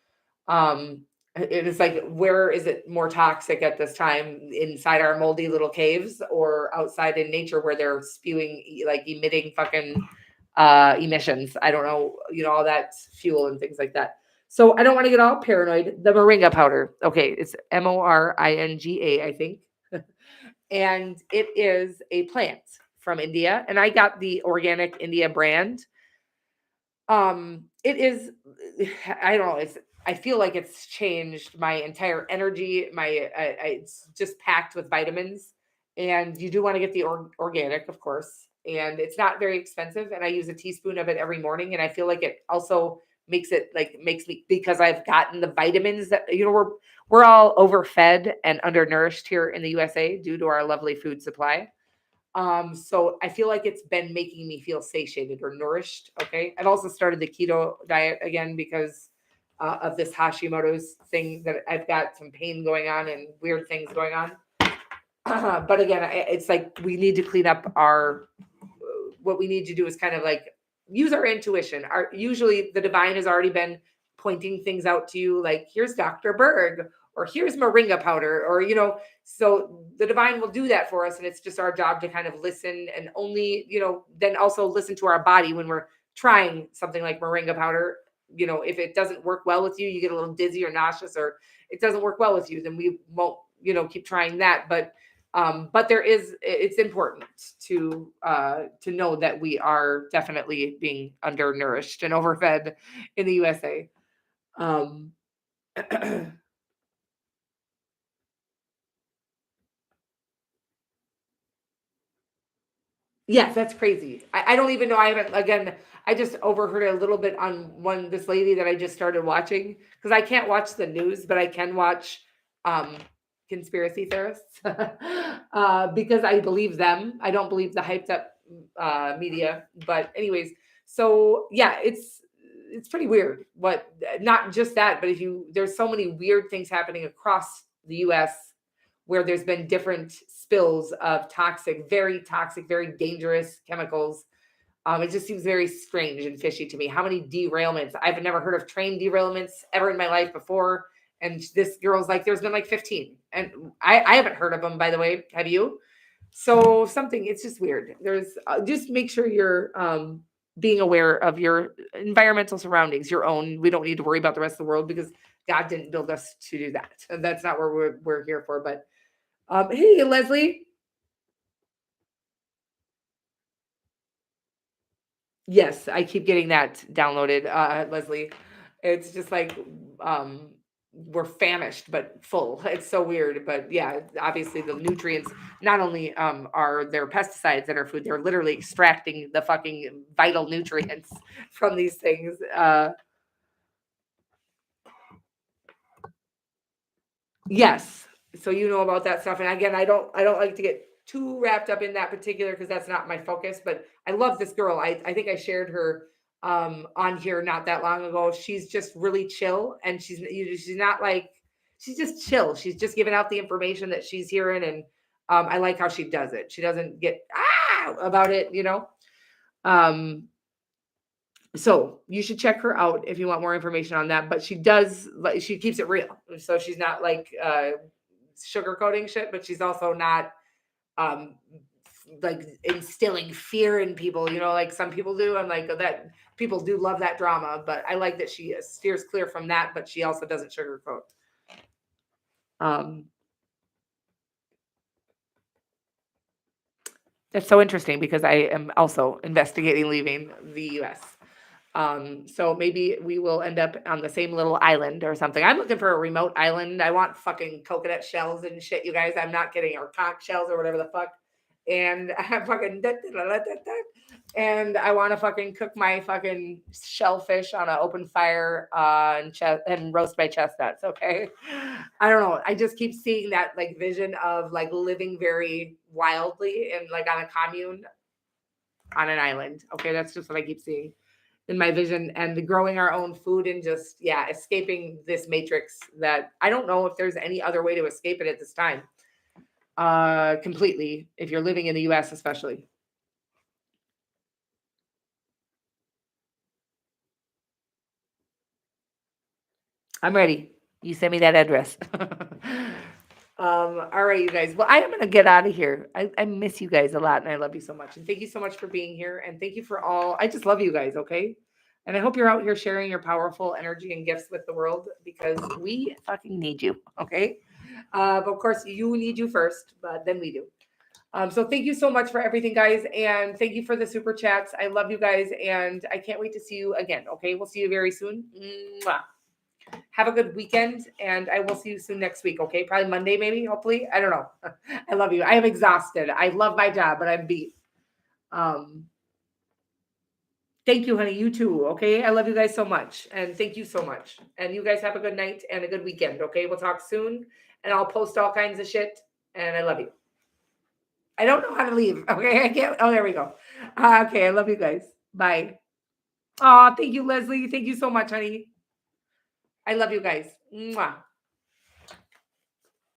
Um, it's like, where is it more toxic at this time? Inside our moldy little caves or outside in nature where they're spewing, like emitting fucking emissions? I don't know, all that fuel and things like that. So I don't want to get all paranoid. The moringa powder. Okay, it's Moringa, I think. And it is a plant from India. And I got the organic India brand. It is, I don't know, I feel like it's changed my entire energy. It's just packed with vitamins, and you do want to get the organic, of course, and it's not very expensive. And I use a teaspoon of it every morning, and I feel like it also makes me, because I've gotten the vitamins that, we're all overfed and undernourished here in the USA due to our lovely food supply. So I feel like it's been making me feel satiated or nourished. Okay. I've also started the keto diet again because of this Hashimoto's thing, that I've got some pain going on and weird things going on. But again, it's like we need to clean up what we need to do is kind of like use our intuition. Usually the divine has already been pointing things out to you, like here's Dr. Berg, or here's moringa powder, or so the divine will do that for us, and it's just our job to kind of listen, and only then also listen to our body when we're trying something like moringa powder. If it doesn't work well with you, you get a little dizzy or nauseous, or it doesn't work well with you, then we won't keep trying that. But it's important to know that we are definitely being undernourished and overfed in the USA. Um, Yes, that's crazy. I don't even know. I haven't, again, I just overheard a little bit on this lady that I just started watching, because I can't watch the news, but I can watch um, conspiracy theorists because I believe them. I don't believe the hyped up media. But anyways, so yeah, it's pretty weird. Not just that, but there's so many weird things happening across the U.S. where there's been different spills of very toxic, very dangerous chemicals. It just seems very strange and fishy to me. How many derailments? I've never heard of train derailments ever in my life before. And this girl's like, there's been like 15. And I haven't heard of them, by the way. Have you? So it's just weird. There's just make sure you're being aware of your environmental surroundings, your own. We don't need to worry about the rest of the world because God didn't build us to do that. And that's not what we're here for. But hey, Leslie. Yes, I keep getting that downloaded, Leslie. It's just like we're famished but full. It's so weird. But yeah, obviously the nutrients not only are there pesticides in our food, they're literally extracting the fucking vital nutrients from these things. Yes. So you know about that stuff. And again, I don't like to get too wrapped up in that particular because that's not my focus. But I love this girl. I think I shared her on here not that long ago. She's just really chill, and she's not like she's just chill. She's just giving out the information that she's hearing, and I like how she does it. She doesn't get about it, you know. So you should check her out if you want more information on that. But she keeps it real. So she's not like sugarcoating shit, but she's also not um like instilling fear in people, you know, like some people do. I'm like, that people do love that drama, but I like that she steers clear from that, but she also doesn't sugarcoat. That's so interesting because I am also investigating leaving the US. So maybe we will end up on the same little island or something. I'm looking for a remote island. I want fucking coconut shells and shit, you guys. I'm not kidding, or conch shells or whatever the fuck. And I have fucking and I want to fucking cook my fucking shellfish on an open fire and roast my chestnuts. Okay, I don't know. I just keep seeing that like vision of like living very wildly and like on a commune on an island. Okay, that's just what I keep seeing in my vision, and growing our own food and just escaping this matrix that I don't know if there's any other way to escape it at this time. Completely, if you're living in the US especially. I'm ready. You send me that address. All right, you guys. Well, I am gonna get out of here. I miss you guys a lot, and I love you so much. And thank you so much for being here. And thank you for all. I just love you guys. Okay. And I hope you're out here sharing your powerful energy and gifts with the world because we fucking need you. Okay. But of course, you need you first, but then we do. So thank you so much for everything, guys. And thank you for the super chats. I love you guys. And I can't wait to see you again. Okay. We'll see you very soon. Mwah. Have a good weekend. And I will see you soon next week. Okay. Probably Monday, maybe, hopefully. I don't know. I love you. I am exhausted. I love my job, but I'm beat. Thank you, honey. You too. Okay. I love you guys so much. And thank you so much. And you guys have a good night and a good weekend. Okay. We'll talk soon. And I'll post all kinds of shit. And I love you. I don't know how to leave. Okay. I can't. Oh, there we go. Okay. I love you guys. Bye. Oh, thank you, Leslie. Thank you so much, honey. I love you guys. Mwah.